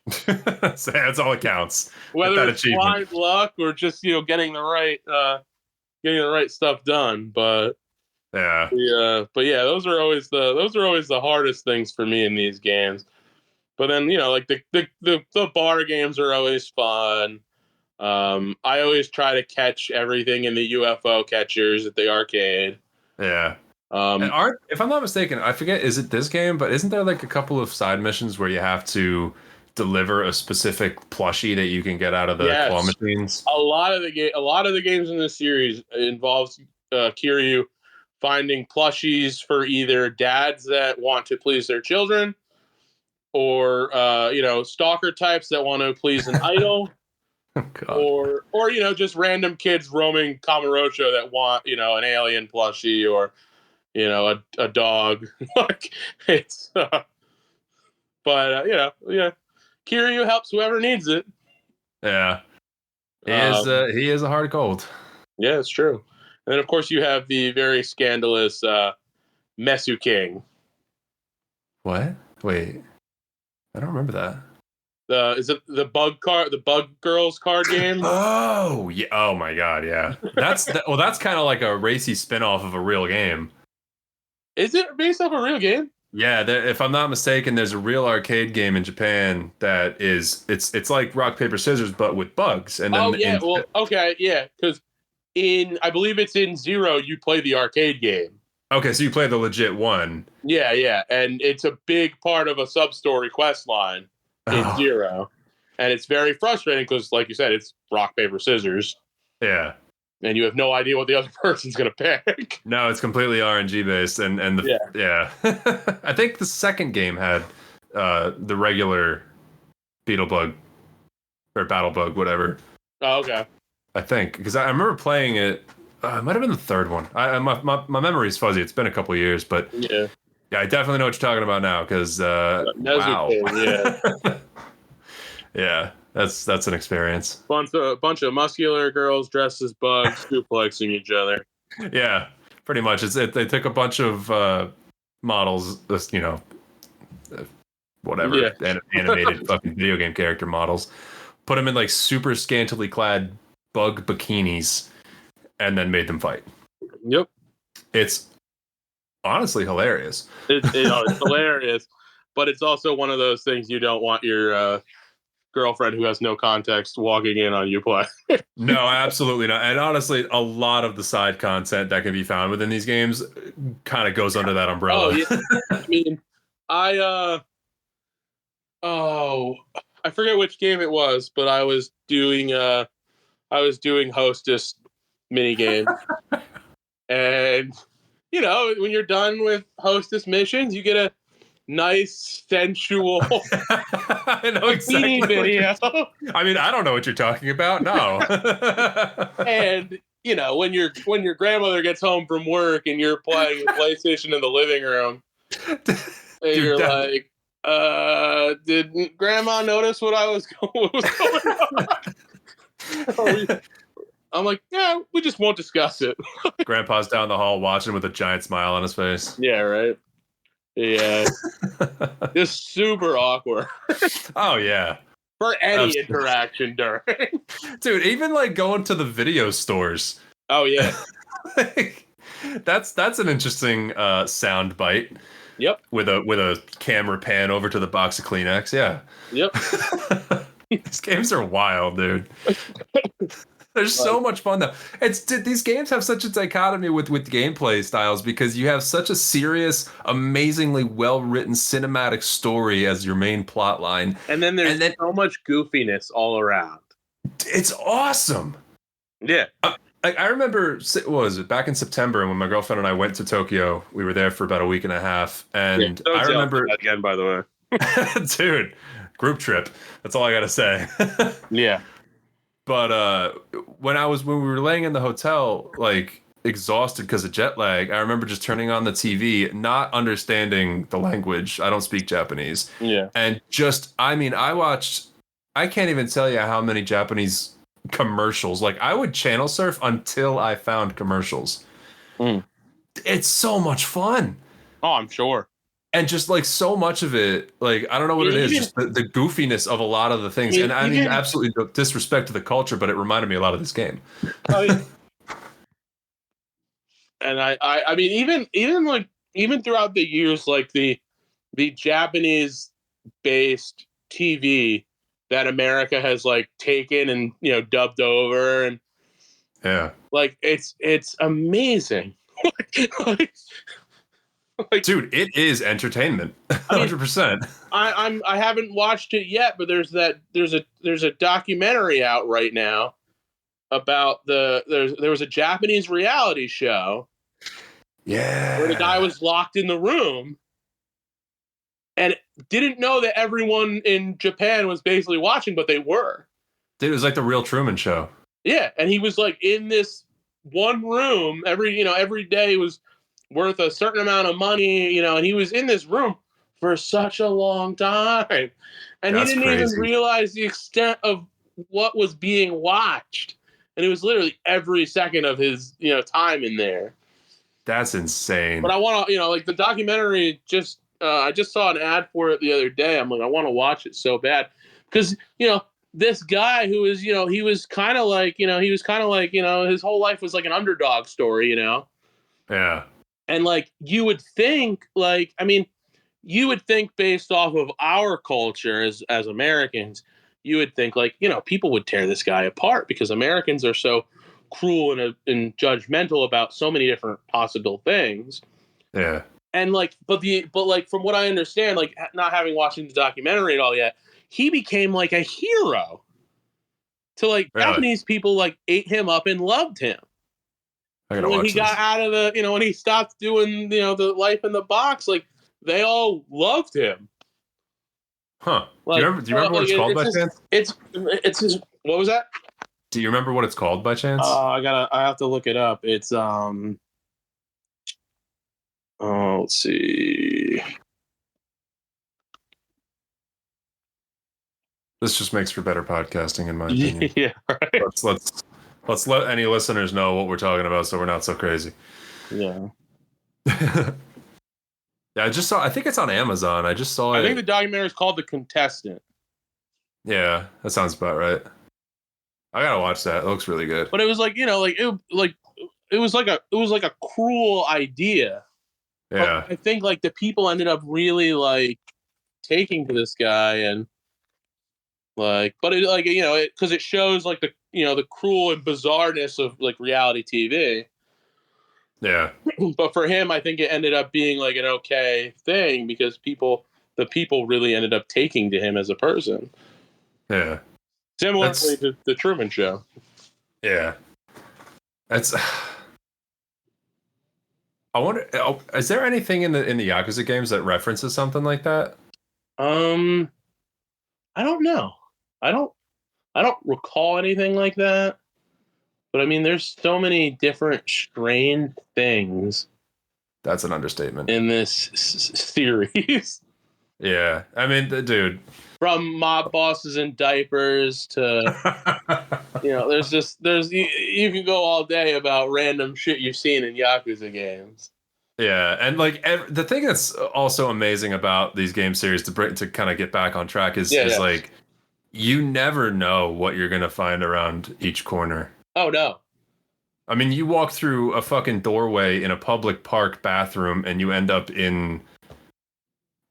So that's all it counts. Whether it's blind luck or just getting the right stuff done. But yeah, those are always the hardest things for me in these games. But then like the bar games are always fun. I always try to catch everything in the UFO catchers at the arcade. Yeah. And if I'm not mistaken, I forget, is it this game? But isn't there like a couple of side missions where you have to deliver a specific plushie that you can get out of the claw machines? A lot of the games in this series involves Kiryu finding plushies for either dads that want to please their children, or stalker types that want to please an idol. Oh, or just random kids roaming Kamurocho that want an alien plushie, or a dog. Like, it's but Kiryu helps whoever needs it. Yeah, he is a hard cold. Yeah, it's true. And then of course you have the very scandalous Mesu King. What? Wait, I don't remember that. Is it the Bug Girls card game? Oh yeah! Oh my God! Yeah, that's kind of like a racy spinoff of a real game. Is it based off a real game? Yeah, if I'm not mistaken, there's a real arcade game in Japan that is it's like rock paper scissors but with bugs. And then because I believe it's in Zero, you play the arcade game. Okay, so you play the legit one. Yeah, and it's a big part of a sub-story quest line in Zero. And it's very frustrating because, like you said, it's rock, paper, scissors. Yeah. And you have no idea what the other person's going to pick. No, it's completely RNG based. Yeah. I think the second game had the regular beetle bug or battle bug, whatever. Oh, okay. I think, because I remember playing it. It might have been the third one. My memory is fuzzy. It's been a couple years, but yeah, I definitely know what you're talking about now. Because wow, yeah, that's an experience. Bunch of muscular girls dressed as bugs suplexing each other. Yeah, pretty much. They took a bunch of models, whatever, animated fucking video game character models, put them in like super scantily clad bug bikinis, and then made them fight. Yep. It's honestly hilarious. It's hilarious, but it's also one of those things you don't want your girlfriend who has no context walking in on you play. No, absolutely not. And honestly, a lot of the side content that can be found within these games kind of goes under that umbrella. Oh, yeah. I mean, I forget which game it was, but I was doing hostess minigame. And when you're done with hostess missions, you get a nice sensual I know exactly video. I mean, I don't know what you're talking about. No. And when your grandmother gets home from work and you're playing PlayStation in the living room, and you're like, did Grandma notice what was going on? I'm like, yeah, we just won't discuss it. Grandpa's down the hall watching with a giant smile on his face. Yeah, right. Yeah, just super awkward Oh yeah. for any Absolutely. interaction during. Dude, even like going to the video stores. Oh yeah. Like, that's an interesting sound bite Yep. with a camera pan over to the box of Kleenex. Yeah. Yep. These games are wild, dude. They're so Like, much fun though. These games have such a dichotomy with gameplay styles because you have such a serious, amazingly well written cinematic story as your main plot line, and then there's and then so much goofiness all around. it's awesome. Yeah. I remember, what was it, back in September when my girlfriend and I went to Tokyo. We were there for about a week and a half, and Don't I tell me remember, that again, by the way. dude, group trip. That's all I gotta say. Yeah. But when we were laying in the hotel, like exhausted because of jet lag, I remember just turning on the TV, not understanding the language. I don't speak Japanese, Yeah. and just, I mean, I can't even tell you how many Japanese commercials. Like, I would channel surf until I found commercials. Mm. It's so much fun. Oh, I'm sure. And just like so much of it, like, I don't know what it is, just the goofiness of a lot of the things. And I mean, absolutely no disrespect to the culture, but it reminded me a lot of this game. Oh, yeah. And I mean, even throughout the years, like the Japanese based TV that America has like taken and dubbed over, and Yeah. like it's amazing. like, Dude, it is entertainment. I mean, 100%. I haven't watched it yet, but there's a documentary out right now about there was a Japanese reality show. Yeah. Where the guy was locked in the room and didn't know that everyone in Japan was basically watching, but they were. Dude, it was like the real Truman Show. Yeah, and he was like in this one room every day was worth a certain amount of money, and he was in this room for such a long time. And That's he didn't crazy. even realize the extent of what was being watched. And it was literally every second of his, time in there. That's insane. But I want to, like the documentary I just saw an ad for it the other day. I'm like, I want to watch it so bad because, this guy who is, he was kind of like, his whole life was like an underdog story, Yeah. And like, you would think based off of our culture as Americans, you would think like, people would tear this guy apart because Americans are so cruel and judgmental about so many different possible things. Yeah. And like, but like from what I understand, like not having watched the documentary at all yet, he became like a hero to like Really? Japanese people, like ate him up and loved him. I gotta And when watch he got this. out of when he stopped doing, the life in the box, like they all loved him. Huh. Like, Do you remember what it's called by chance? It's his, what was that? Do you remember what it's called by chance? I have to look it up. It's let's see. This just makes for better podcasting, in my opinion. Yeah, right. Let's let any listeners know what we're talking about, so we're not so crazy. Yeah. Yeah, I think it's on Amazon. I just saw it. I think the documentary is called The Contestant. Yeah, that sounds about right. I gotta watch that. It looks really good. But it was like, it was like a cruel idea. Yeah. But I think like the people ended up really like taking to this guy and like, but it like, because it shows like the cruel and bizarreness of like reality TV. Yeah. But for him, I think it ended up being like an okay thing because the people really ended up taking to him as a person. Yeah. Similarly to the Truman Show. Yeah. That's. I wonder. Is there anything in the Yakuza games that references something like that? I don't know. I don't recall anything like that. But I mean, there's so many different strange things. That's an understatement. In this series. Yeah, I mean, dude. From mob bosses in diapers to, you can go all day about random shit you've seen in Yakuza games. Yeah, and like the thing that's also amazing about these game series to kind of get back on track Yeah, is yeah. like you never know what you're gonna find around each corner. Oh no. I mean, you walk through a fucking doorway in a public park bathroom and you end up in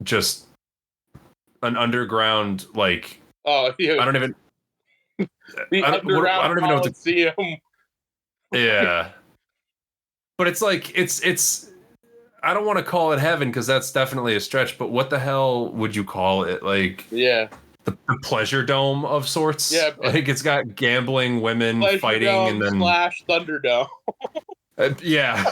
just an underground like Oh, yeah. I don't even The I underground don't even know what to coliseum. yeah. But it's like it's I don't want to call it heaven because that's definitely a stretch, but what the hell would you call it? Like Yeah. the pleasure dome of sorts? Yeah. Like it's got gambling, women Pleasure fighting, Dome and then slash Thunderdome. yeah.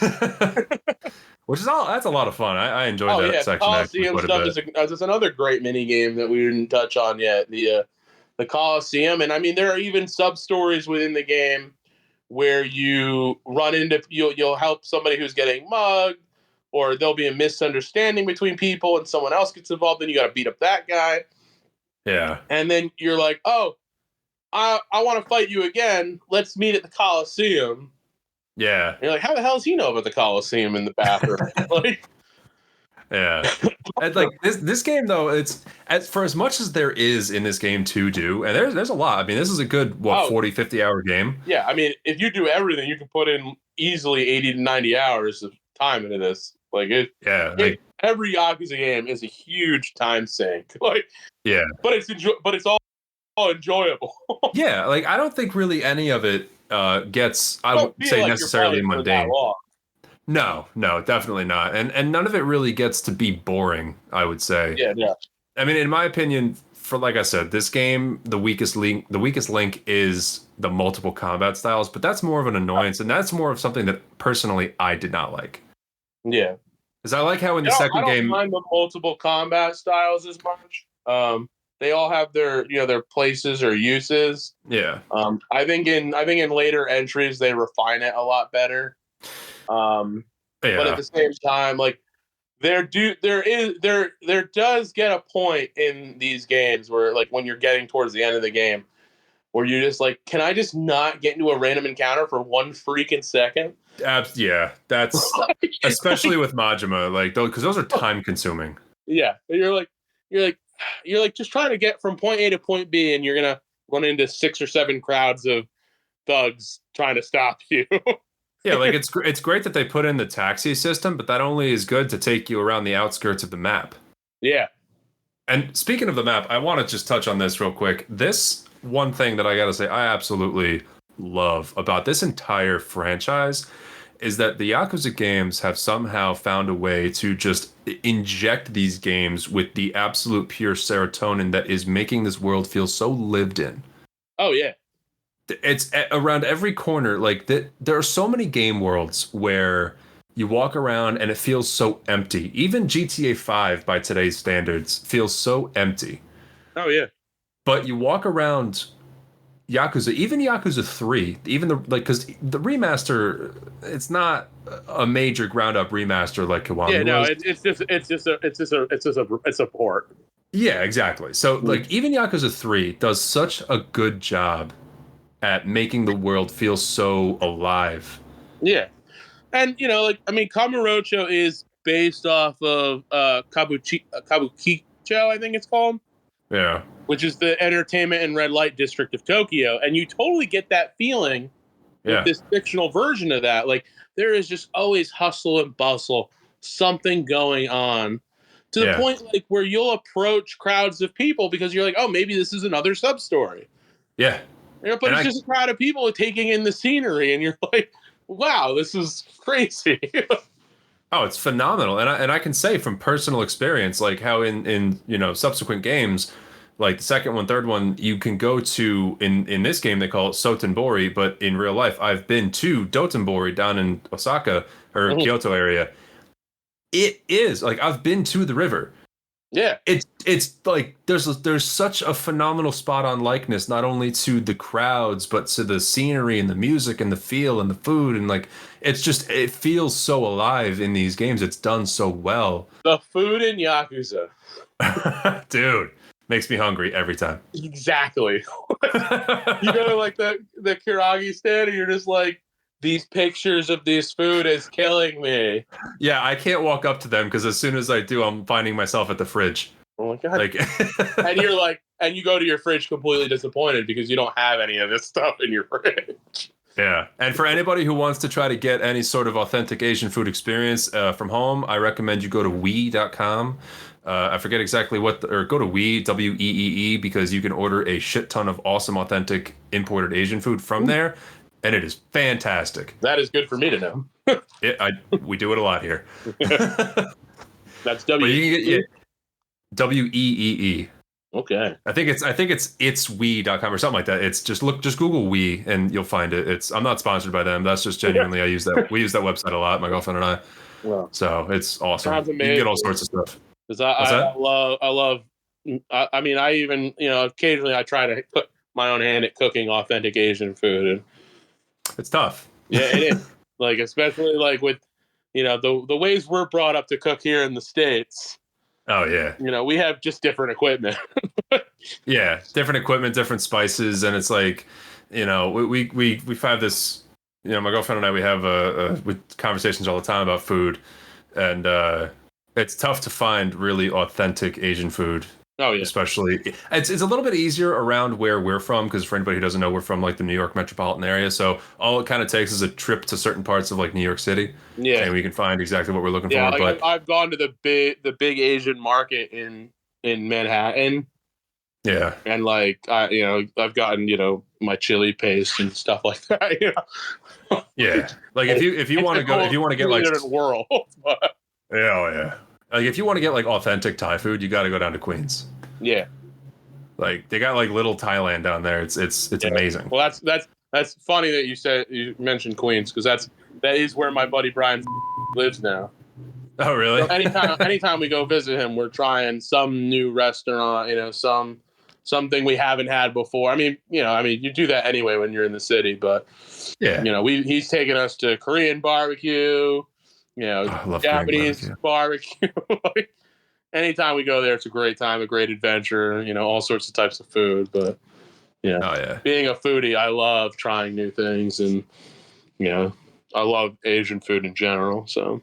Which is all that's a lot of fun. I enjoyed Oh that yeah, the section actually Coliseum quite a stuff bit. is another great mini game that we didn't touch on yet. The Coliseum, and I mean there are even sub stories within the game where you run into you'll help somebody who's getting mugged, or there'll be a misunderstanding between people, and someone else gets involved, and you got to beat up that guy, Yeah. and then you're like, oh, I want to fight you again. Let's meet at the Coliseum. Yeah. And you're like, how the hell does he know about the Coliseum in the bathroom? Like, Yeah. And like this game though, it's for as much as there is in this game to do, and there's a lot. I mean, this is a good what oh 40-50 hour game. yeah, I mean, if you do everything, you can put in easily 80 to 90 hours of time into this. Like Yeah, it like every Yakuza game is a huge time sink. Like, yeah. but it's all enjoyable. Yeah, like I don't think really any of it gets I would Don't feel say like you're necessarily playing for that mundane. long. No, no, definitely not. And none of it really gets to be boring, I would say. Yeah, yeah. I mean, in my opinion, for like I said, this game, the weakest link is the multiple combat styles, but that's more of an annoyance, and that's more of something that personally I did not like. Yeah. Because I like how in the I second don't game, mind the multiple combat styles as much. They all have their their places or uses. yeah, I think in later entries they refine it a lot better. But at yeah, the same time, like there does get a point in these games where like when you're getting towards the end of the game where you're just like, can I just not get into a random encounter for one freaking second? yeah, that's especially with Majima, like those because those are time consuming. Yeah, you're like you're like just trying to get from point A to point B, and you're gonna run into 6 or 7 crowds of thugs trying to stop you. Yeah, like it's great that they put in the taxi system, but that only is good to take you around the outskirts of the map. Yeah. And speaking of the map, I want to just touch on this real quick. This one thing that I got to say I absolutely love about this entire franchise is that the Yakuza games have somehow found a way to just inject these games with the absolute pure serotonin that is making this world feel so lived in. Oh yeah. It's around every corner. Like that, there are so many game worlds where you walk around and it feels so empty. Even GTA 5 by today's standards feels so empty. Oh yeah. But you walk around Yakuza, even Yakuza 3, even the like cuz the remaster it's not a major ground up remaster like Yeah, Kiwami no, was. it's a port. Yeah, exactly. So like even Yakuza 3 does such a good job at making the world feel so alive. Yeah. And like I mean Kamurocho is based off of Kabukicho, I think it's called, Yeah. which is the entertainment and red light district of Tokyo, and you totally get that feeling with Yeah. this fictional version of that. Like there is just always hustle and bustle, something going on, to the Yeah. point like where you'll approach crowds of people because you're like, oh, maybe this is another sub story. Yeah. But And it's I just a crowd of people taking in the scenery, and you're like, wow, this is crazy. Oh, it's phenomenal. And I can say from personal experience, like how in subsequent games, like the second one, third one, you can go to in this game they call it Sotenbori, but in real life I've been to Dotonbori down in Osaka or Kyoto area. It is like I've been to the river. Yeah. It's like there's such a phenomenal spot on likeness not only to the crowds but to the scenery and the music and the feel and the food and like it feels so alive in these games. It's done so well. The food in Yakuza. Dude, makes me hungry every time. Exactly. You go to like the Kiragi stand and you're just like, these pictures of this food is killing me. Yeah, I can't walk up to them because as soon as I do, I'm finding myself at the fridge. Oh my God. Like, And you're like, and you go to your fridge completely disappointed because you don't have any of this stuff in your fridge. yeah. And for anybody who wants to try to get any sort of authentic Asian food experience from home, I recommend you go to Wee.com. I forget exactly or go to Wee, Weee, because you can order a shit ton of awesome, authentic imported Asian food from there, and it is fantastic. That is good for me to know. We do it a lot here. That's But W. you can get Weee. Okay. I think it's Wee.com or something like that. It's just Google Wee and you'll find it. I'm not sponsored by them. That's just genuinely we use that website a lot, my girlfriend and I. Well, so it's awesome. sounds You can get all amazing. sorts of stuff. Because I love. I mean, I even occasionally I try to put my own hand at cooking authentic Asian food, and It's tough. yeah, it is. Like especially like with the ways we're brought up to cook here in the States. Oh yeah. We have just different equipment. Yeah, different equipment, different spices, and it's like, we find this. My girlfriend and I, we have conversations all the time about food, and it's tough to find really authentic Asian food. Oh yeah, especially it's a little bit easier around where we're from because for anybody who doesn't know, we're from like the New York metropolitan area. So all it kind of takes is a trip to certain parts of like New York City, and we can find exactly what we're looking for. Like but I've gone to the big Asian market in Manhattan. Yeah, and like I've gotten my chili paste and stuff like that. Yeah, like if you want to go, if you want to get like different world. Yeah. Like if you want to get like authentic Thai food, you got to go down to Queens. Yeah. Like they got like little Thailand down there. It's amazing. Well, that's funny that you mentioned Queens because that is where my buddy Brian lives now. Oh really? So anytime we go visit him, we're trying some new restaurant. Something we haven't had before. I mean, you do that anyway when you're in the city, but yeah, he's taken us to Korean barbecue. Japanese barbecue. Anytime we go there, it's a great time, a great adventure. All sorts of types of food. But being a foodie, I love trying new things, and I love Asian food in general. So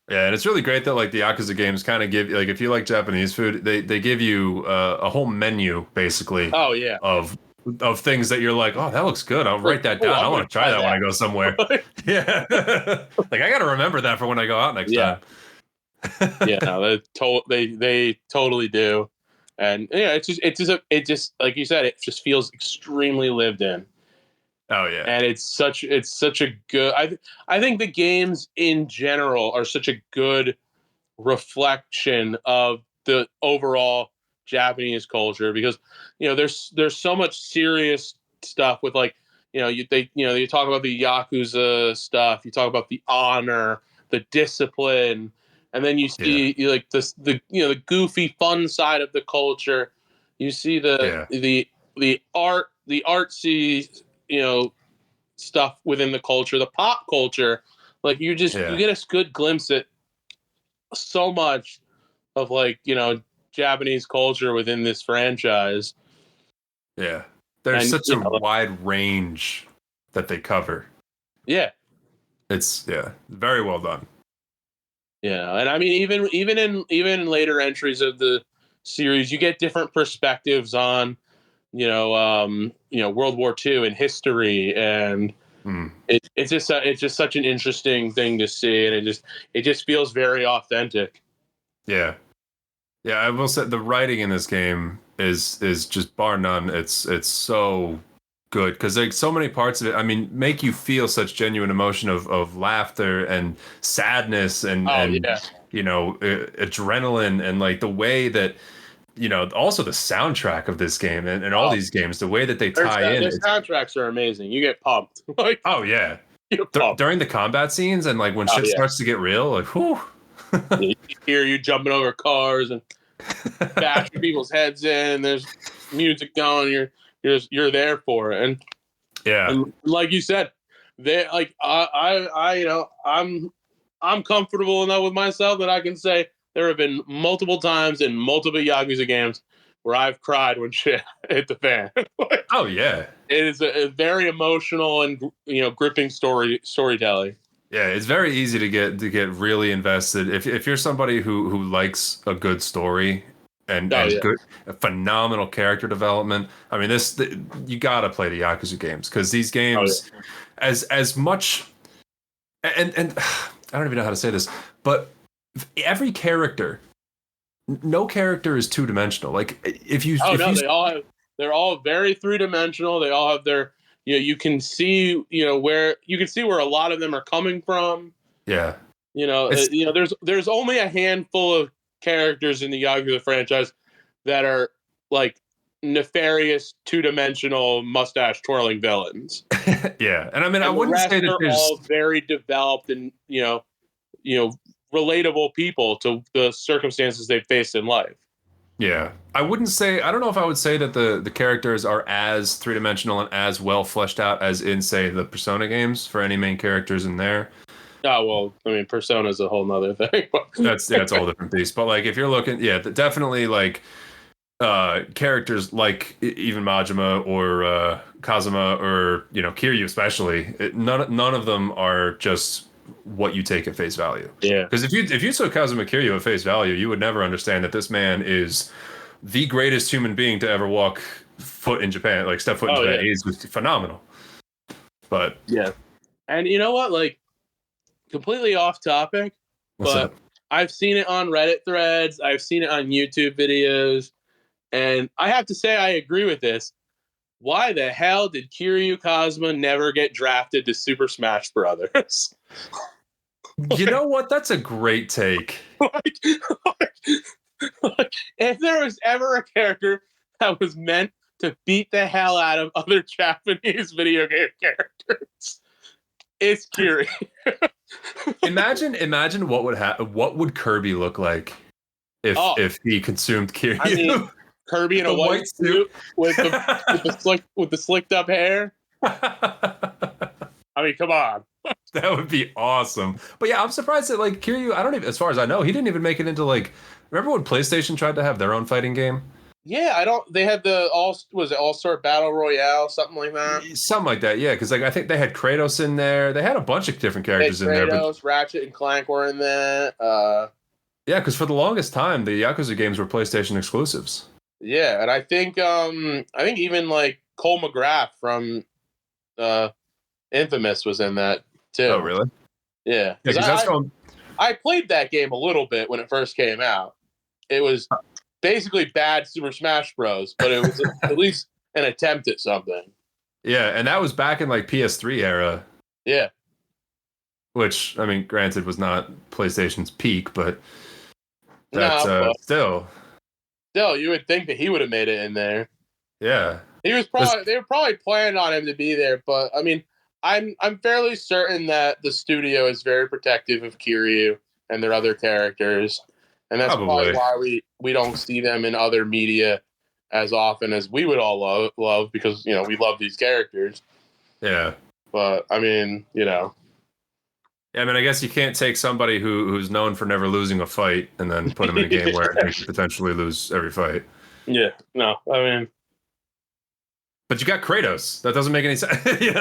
yeah, and it's really great that like the Yakuza games kind of give like if you like Japanese food, they give you a whole menu basically. Oh yeah. Of things that you're like, oh, that looks good. I'll write that down. I want to try that when I go somewhere. Yeah. Like I got to remember that for when I go out next time. Yeah, no, they totally do. And it just like you said, it just feels extremely lived in. Oh yeah. And it's such a good I think the games in general are such a good reflection of the overall Japanese culture because there's so much serious stuff with like you talk about the Yakuza stuff, you talk about the honor, the discipline, and then you see like the goofy fun side of the culture. You see the art, the artsy stuff within the culture, the pop culture. Like you get a good glimpse at so much of like Japanese culture within this franchise. Yeah, there's such a wide range that they cover. Yeah, it's very well done. Yeah, and I mean even in later entries of the series, you get different perspectives on World War II and history, and it's just such an interesting thing to see, and it just feels very authentic. Yeah, I will say the writing in this game is just bar none. It's so good because there's so many parts of it. I mean, make you feel such genuine emotion of laughter and sadness and adrenaline and like the way that also the soundtrack of this game and all these games, the way that they tie in. The soundtracks are amazing. You get pumped. Like, oh yeah, during the combat scenes and like when shit starts to get real, like whew. You hear you jumping over cars and bashing people's heads in. There's music going. You're there for it, and and like you said, they like I'm comfortable enough with myself that I can say there have been multiple times in multiple Yakuza games where I've cried when shit hit the fan. Like, Oh yeah. it is a very emotional and gripping storytelling. Yeah, it's very easy to get really invested if you're somebody who likes a good story Oh and yeah. good phenomenal character development. I mean, you gotta play the Yakuza games because these Oh games, yeah. as much and I don't even know how to say this, but every character, no character is two dimensional. Like Oh if no, you they're all very three dimensional. They all have their you can see where a lot of them are coming from. yeah, it's There's only a handful of characters in the Yakuza franchise that are like nefarious two-dimensional mustache twirling villains, yeah, and I mean I and the wouldn't say rest that are there's. all very developed and relatable people to the circumstances they face in life. Yeah, I wouldn't say. I don't know if I would say that the characters are as three dimensional and as well fleshed out as in, say, the Persona games for any main characters in there. Oh well, I mean, Persona is a whole nother thing. That's a whole different piece. But like, if you're looking, yeah, definitely like characters like even Majima or Kazuma or Kiryu especially. None of them are just what you take at face value. Yeah. Because if you took Kazuma Kiryu at face value, you would never understand that this man is the greatest human being to ever walk foot in Japan, like step foot in Oh Japan. yeah. He's phenomenal. But Yeah. And you know what? Like, completely off topic, what's but up? I've seen it on Reddit threads. I've seen it on YouTube videos. And I have to say, I agree with this. Why the hell did Kiryu Kazuma never get drafted to Super Smash Brothers? You know what? That's a great take. like, if there was ever a character that was meant to beat the hell out of other Japanese video game characters, it's Kiryu. Imagine what would Kirby look like if he consumed Kiryu? I mean, Kirby in a white suit with the slicked up hair. I mean, come on. That would be awesome. But yeah, I'm surprised that like Kiryu, I don't even, as far as I know, he didn't even make it into like. Remember when PlayStation tried to have their own fighting game? Yeah, I don't. They had the All-Star Battle Royale, something like that. Something like that, yeah. Because like I think they had Kratos in there. They had a bunch of different characters in there. But Ratchet and Clank were in there. yeah, because for the longest time, the Yakuza games were PlayStation exclusives. Yeah, and I think even like Cole McGrath from Infamous was in that too. Oh, really? Yeah, because I played that game a little bit when it first came out. It was basically bad Super Smash Bros, but it was at least an attempt at something. Yeah, and that was back in like PS3 era. Yeah. Which, I mean, granted was not PlayStation's peak, but that's still. Still, you would think that he would have made it in there. Yeah. They were probably planning on him to be there, but I mean, I'm fairly certain that the studio is very protective of Kiryu and their other characters. And that's probably why we don't see them in other media as often as we would all love because, we love these characters. Yeah. But, I mean, Yeah, I mean, I guess you can't take somebody who's known for never losing a fight and then put him in a game where he could potentially lose every fight. Yeah, no, I mean... But you got Kratos. That doesn't make any sense. I mean...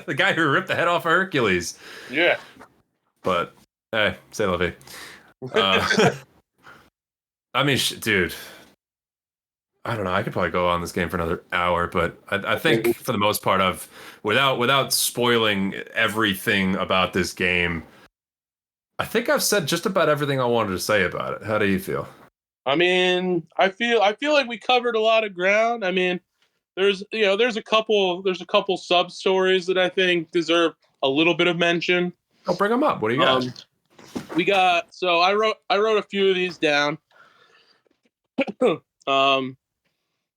the guy who ripped the head off of Hercules. Yeah. But, hey, say la vie. I mean, dude, I don't know. I could probably go on this game for another hour, but I think for the most part, without spoiling everything about this game, I think I've said just about everything I wanted to say about it. How do you feel? I mean, I feel like we covered a lot of ground. I mean, there's a couple sub stories that I think deserve a little bit of mention. I'll bring them up. What do you got? I wrote a few of these down.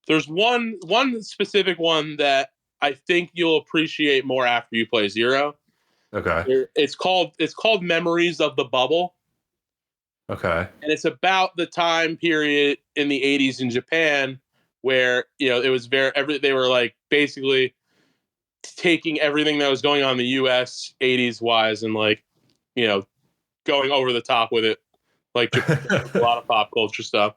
There's one specific one that I think you'll appreciate more after you play Zero. Okay. It's called Memories of the Bubble. Okay. And it's about the time period in the 80s in Japan where, it was they were like basically taking everything that was going on in the US 80s wise and like, going over the top with it, like a lot of pop culture stuff.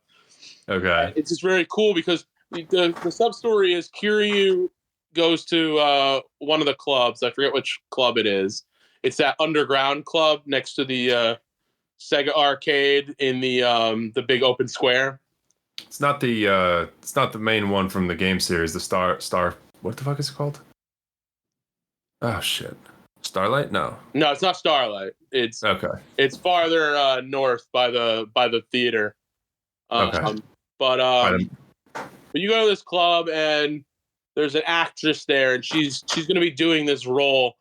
Okay. It's just very cool because the sub story is Kiryu goes to one of the clubs. I forget which club it is. It's that underground club next to the Sega arcade in the big open square. It's not the main one from the game series. The Star. What the fuck is it called? Oh shit. Starlight? No. No, it's not Starlight. Okay. It's farther north by the theater. Okay. But I don't- but you go to this club and there's an actress there, and she's going to be doing this role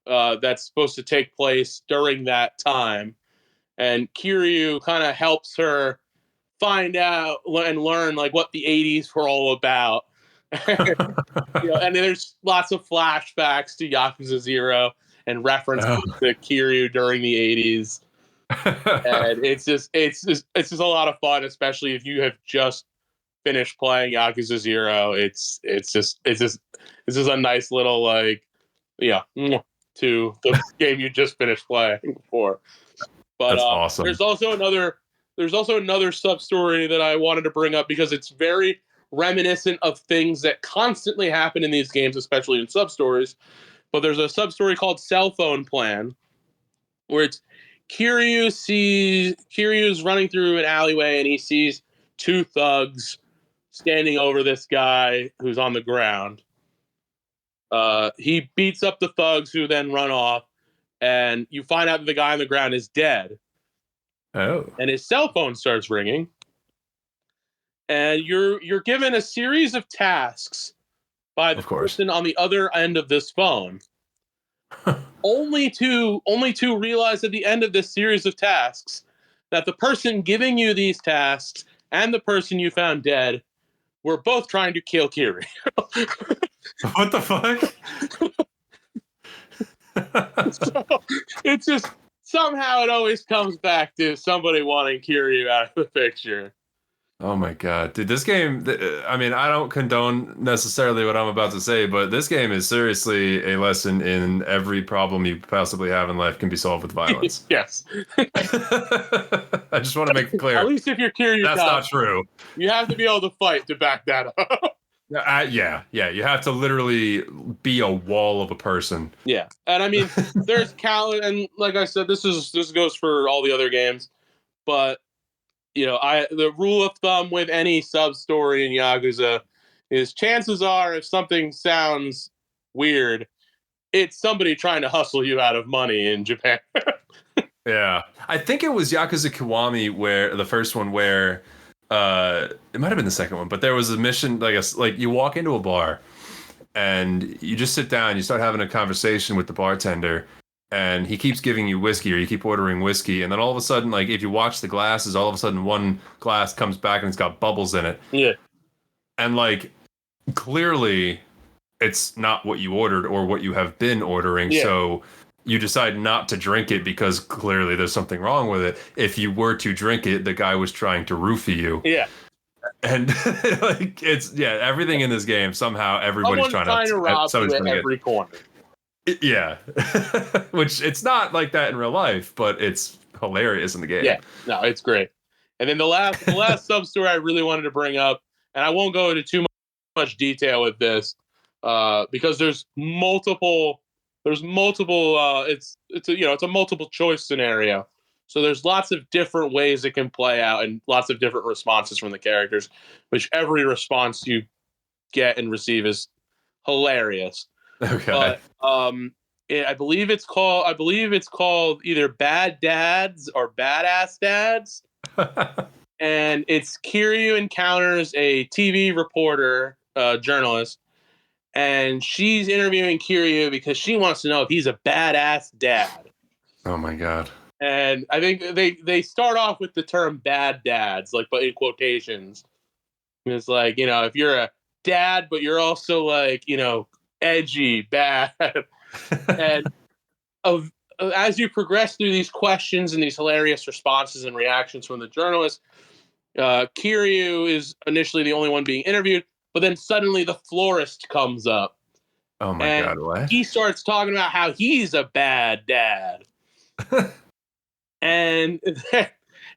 that's supposed to take place during that time, and Kiryu kind of helps her find out and learn like what the 80s were all about. And there's lots of flashbacks to Yakuza 0 and references Oh. to Kiryu during the 80s. And it's just a lot of fun, especially if you have just finished playing Yakuza 0. It's just a nice little like to the game you just finished playing before. But That's awesome. there's also another sub story that I wanted to bring up because it's very reminiscent of things that constantly happen in these games, especially in sub stories. But there's a sub story called Cell Phone Plan, where it's Kiryu's running through an alleyway and he sees two thugs standing over this guy who's on the ground. He beats up the thugs who then run off, and you find out that the guy on the ground is dead. Oh. And his cell phone starts ringing, and you're given a series of tasks by the person on the other end of this phone. only to realize at the end of this series of tasks that the person giving you these tasks and the person you found dead were both trying to kill Kiryu. What the fuck? So it's just somehow it always comes back to somebody wanting Kiryu out of the picture. Oh my god, dude! This game. I mean, I don't condone necessarily what I'm about to say, but this game is seriously a lesson in every problem you possibly have in life can be solved with violence. Yes. I just want to make it clear. At least if you're Kiryu, that's not true. You have to be able to fight to back that up. Yeah. You have to literally be a wall of a person. Yeah, and I mean, there's and like I said, this goes for all the other games, but the rule of thumb with any sub story in Yakuza is chances are if something sounds weird, it's somebody trying to hustle you out of money in Japan. Yeah, I think it was Yakuza Kiwami where the first one where. It might have been the second one, but there was a mission like you walk into a bar and you just sit down, you start having a conversation with the bartender, and he keeps giving you whiskey or you keep ordering whiskey, and then all of a sudden, like if you watch the glasses, all of a sudden one glass comes back and it's got bubbles in it. Yeah. And like clearly it's not what you ordered or what you have been ordering, so you decide not to drink it because clearly there's something wrong with it. If you were to drink it, the guy was trying to roofie you. Yeah. And like everything in this game, somehow everybody's trying to rob you at every corner. Yeah. Which it's not like that in real life, but it's hilarious in the game. Yeah. No, it's great. And then the last sub story I really wanted to bring up, and I won't go into too much detail with this, because there's multiple it's a multiple choice scenario, so there's lots of different ways it can play out and lots of different responses from the characters, which every response you get and receive is hilarious. Okay. I believe it's called either Bad Dads or Badass Dads. And it's Kiryu encounters a TV reporter, journalist, and she's interviewing Kiryu because she wants to know if he's a badass dad. Oh my god. And I think they start off with the term bad dads, like, but in quotations. It's like, if you're a dad, but you're also like, edgy, bad. And as you progress through these questions and these hilarious responses and reactions from the journalist, Kiryu is initially the only one being interviewed, but then suddenly the florist comes up. Oh my god, what? He starts talking about how he's a bad dad. and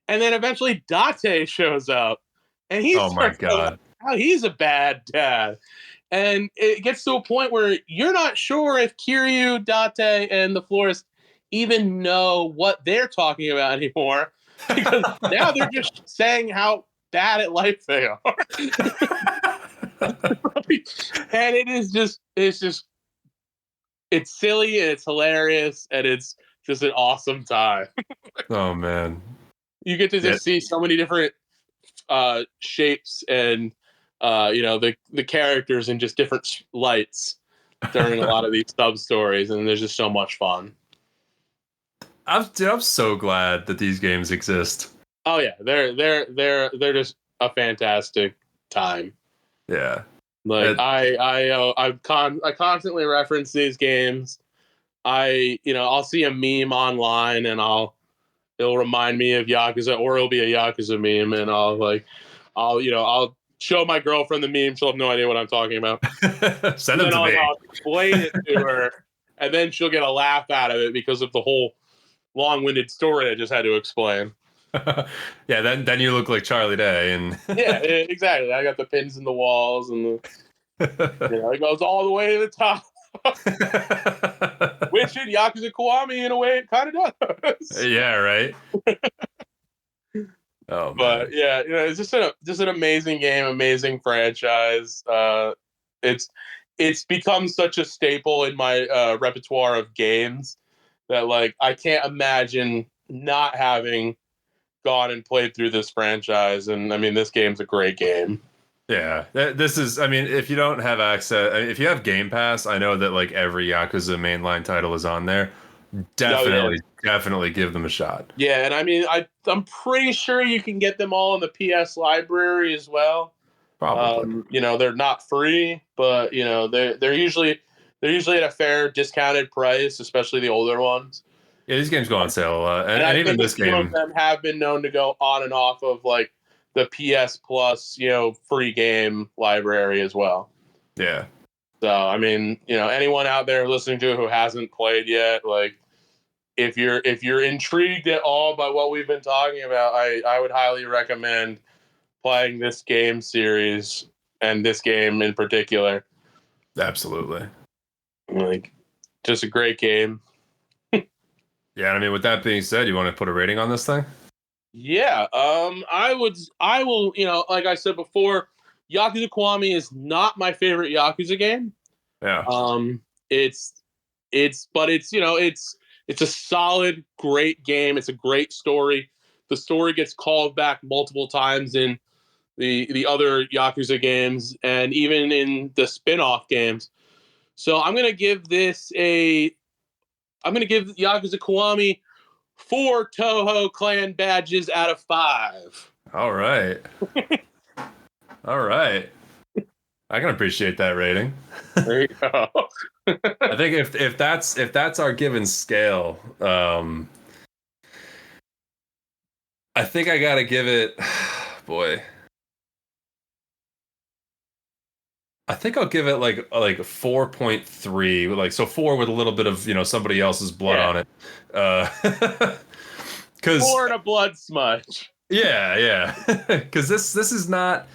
then eventually Date shows up, and he Oh my starts telling God. how he's a bad dad. And it gets to a point where you're not sure if Kiryu, Date, and the florist even know what they're talking about anymore, because now they're just saying how bad at life they are. And it's silly and it's hilarious and it's just an awesome time. Oh man. You get to Yeah. just see so many different shapes and the characters in just different lights during a lot of these sub stories, and there's just so much fun. I'm so glad that these games exist. Oh yeah, they're just a fantastic time. Yeah. Like I constantly reference these games. I'll see a meme online and it'll remind me of Yakuza, or it'll be a Yakuza meme, and I'll show my girlfriend the meme. She'll have no idea what I'm talking about. Send them to me. I'll explain it to her, and then she'll get a laugh out of it because of the whole long-winded story I just had to explain. Yeah, then you look like Charlie Day, and Yeah, exactly. I got the pins in the walls, and it goes all the way to the top. Which in Yakuza Kiwami, in a way, it kind of does. Yeah, right. Oh man. But yeah, it's just an amazing game, amazing franchise. It's become such a staple in my repertoire of games that like I can't imagine not having gone and played through this franchise. And I mean, this game's a great game. Yeah, this is. I mean, if you don't have access, I mean, if you have Game Pass, I know that like every Yakuza mainline title is on there. Definitely give them a shot. Yeah, and I mean, I'm pretty sure you can get them all in the PS library as well. Probably. They're not free, but they're usually at a fair discounted price, especially the older ones. Yeah, these games go on sale a lot, And and I even think a this few of game. them have been known to go on and off of like the PS Plus, free game library as well. Yeah. So I mean, anyone out there listening to it who hasn't played yet, like if you're intrigued at all by what we've been talking about, I would highly recommend playing this game series and this game in particular. Absolutely. Like, just a great game. Yeah, I mean, with that being said, you want to put a rating on this thing? Yeah, I will, like I said before, Yakuza Kiwami is not my favorite Yakuza game. Yeah. It's a solid, great game. It's a great story. The story gets called back multiple times in the other Yakuza games and even in the spin-off games. So I'm gonna give Yakuza Kiwami 4 Toho clan badges out of 5. All right. All right. I can appreciate that rating. There you go. I think if that's our given scale, I think I gotta give it. Boy, I think I'll give it like 4.3, like so 4 with a little bit of somebody else's blood on it, because 4 and a blood smudge. yeah, because this is not.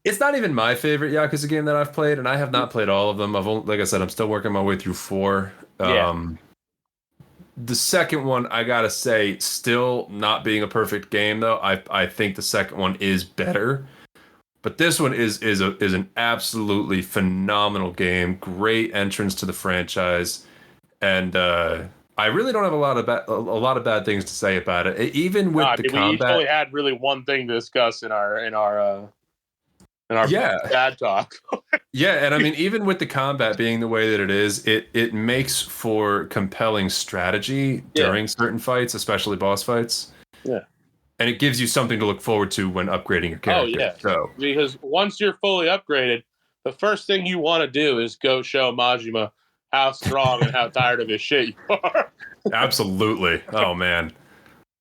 It's not even my favorite Yakuza game that I've played, and I have not played all of them. Like I said, I'm still working my way through 4. The second one, I gotta say, still not being a perfect game though. I think the second one is better, but this one is an absolutely phenomenal game. Great entrance to the franchise, and I really don't have a lot of bad things to say about it. Even with the we each combat, only had really one thing to discuss in our yeah. bad talk. Yeah, and I mean, even with the combat being the way that it is, it makes for compelling strategy during certain fights, especially boss fights. Yeah. And it gives you something to look forward to when upgrading your character. Oh, yeah. So, because once you're fully upgraded, the first thing you want to do is go show Majima how strong and how tired of his shit you are. absolutely. Oh, man.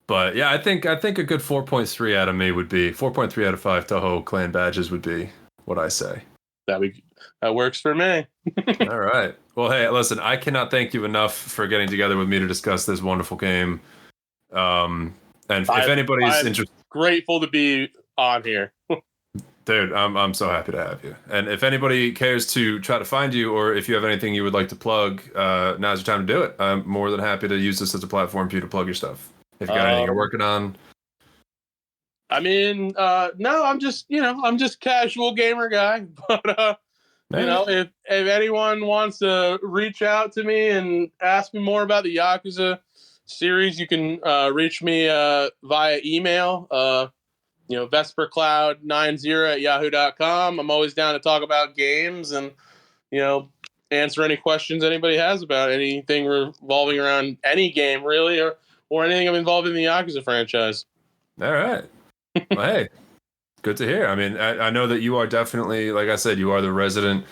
But yeah, I think a good 4.3 out of me would be 4.3 out of 5 Toho clan badges would be what I say. That works for me. All right. Well, hey, listen, I cannot thank you enough for getting together with me to discuss this wonderful game. And if anybody's interested, grateful to be on here. Dude, I'm so happy to have you. And if anybody cares to try to find you, or if you have anything you would like to plug, now's your time to do it. I'm more than happy to use this as a platform for you to plug your stuff. If you got anything you're working on. I mean, no, I'm just casual gamer guy. But if anyone wants to reach out to me and ask me more about the Yakuza series, you can reach me via email. VesperCloud90@yahoo.com. I'm always down to talk about games and, answer any questions anybody has about anything revolving around any game, really, or anything I'm involved in the Yakuza franchise. All right. Well, hey, good to hear. I mean, I know that you are definitely, like I said, you are the resident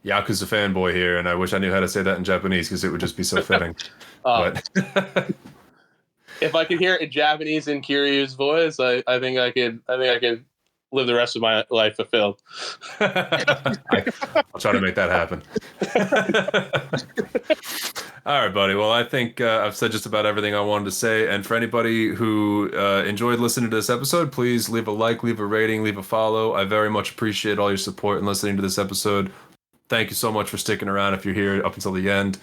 Yakuza fanboy here, and I wish I knew how to say that in Japanese because it would just be so fitting. But if I could hear it in Japanese in Kiryu's voice, I think I could live the rest of my life fulfilled. I'll try to make that happen. All right, buddy. Well, I think I've said just about everything I wanted to say. And for anybody who enjoyed listening to this episode, please leave a like, leave a rating, leave a follow. I very much appreciate all your support in listening to this episode. Thank you so much for sticking around if you're here up until the end.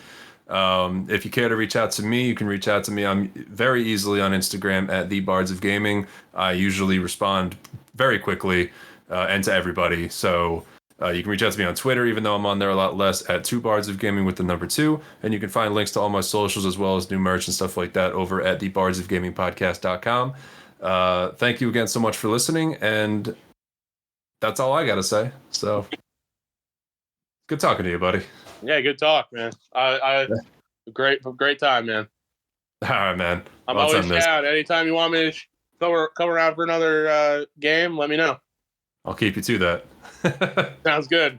If you care to reach out to me, you can reach out to me. I'm very easily on Instagram at the Bards of Gaming. I usually respond very quickly and to everybody. So you can reach out to me on Twitter, even though I'm on there a lot less, at 2 Bards of Gaming with the number 2. And you can find links to all my socials as well as new merch and stuff like that over at the bardsofgamingpodcast.com. Thank you again so much for listening. And that's all I got to say. So good talking to you, buddy. Yeah, good talk, man. Great time, man. All right, man. I'm always down. Anytime you want me to come around for another game, let me know. I'll keep you to that. Sounds good.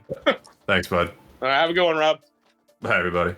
Thanks, bud. All right, have a good one, Rob. Bye, everybody.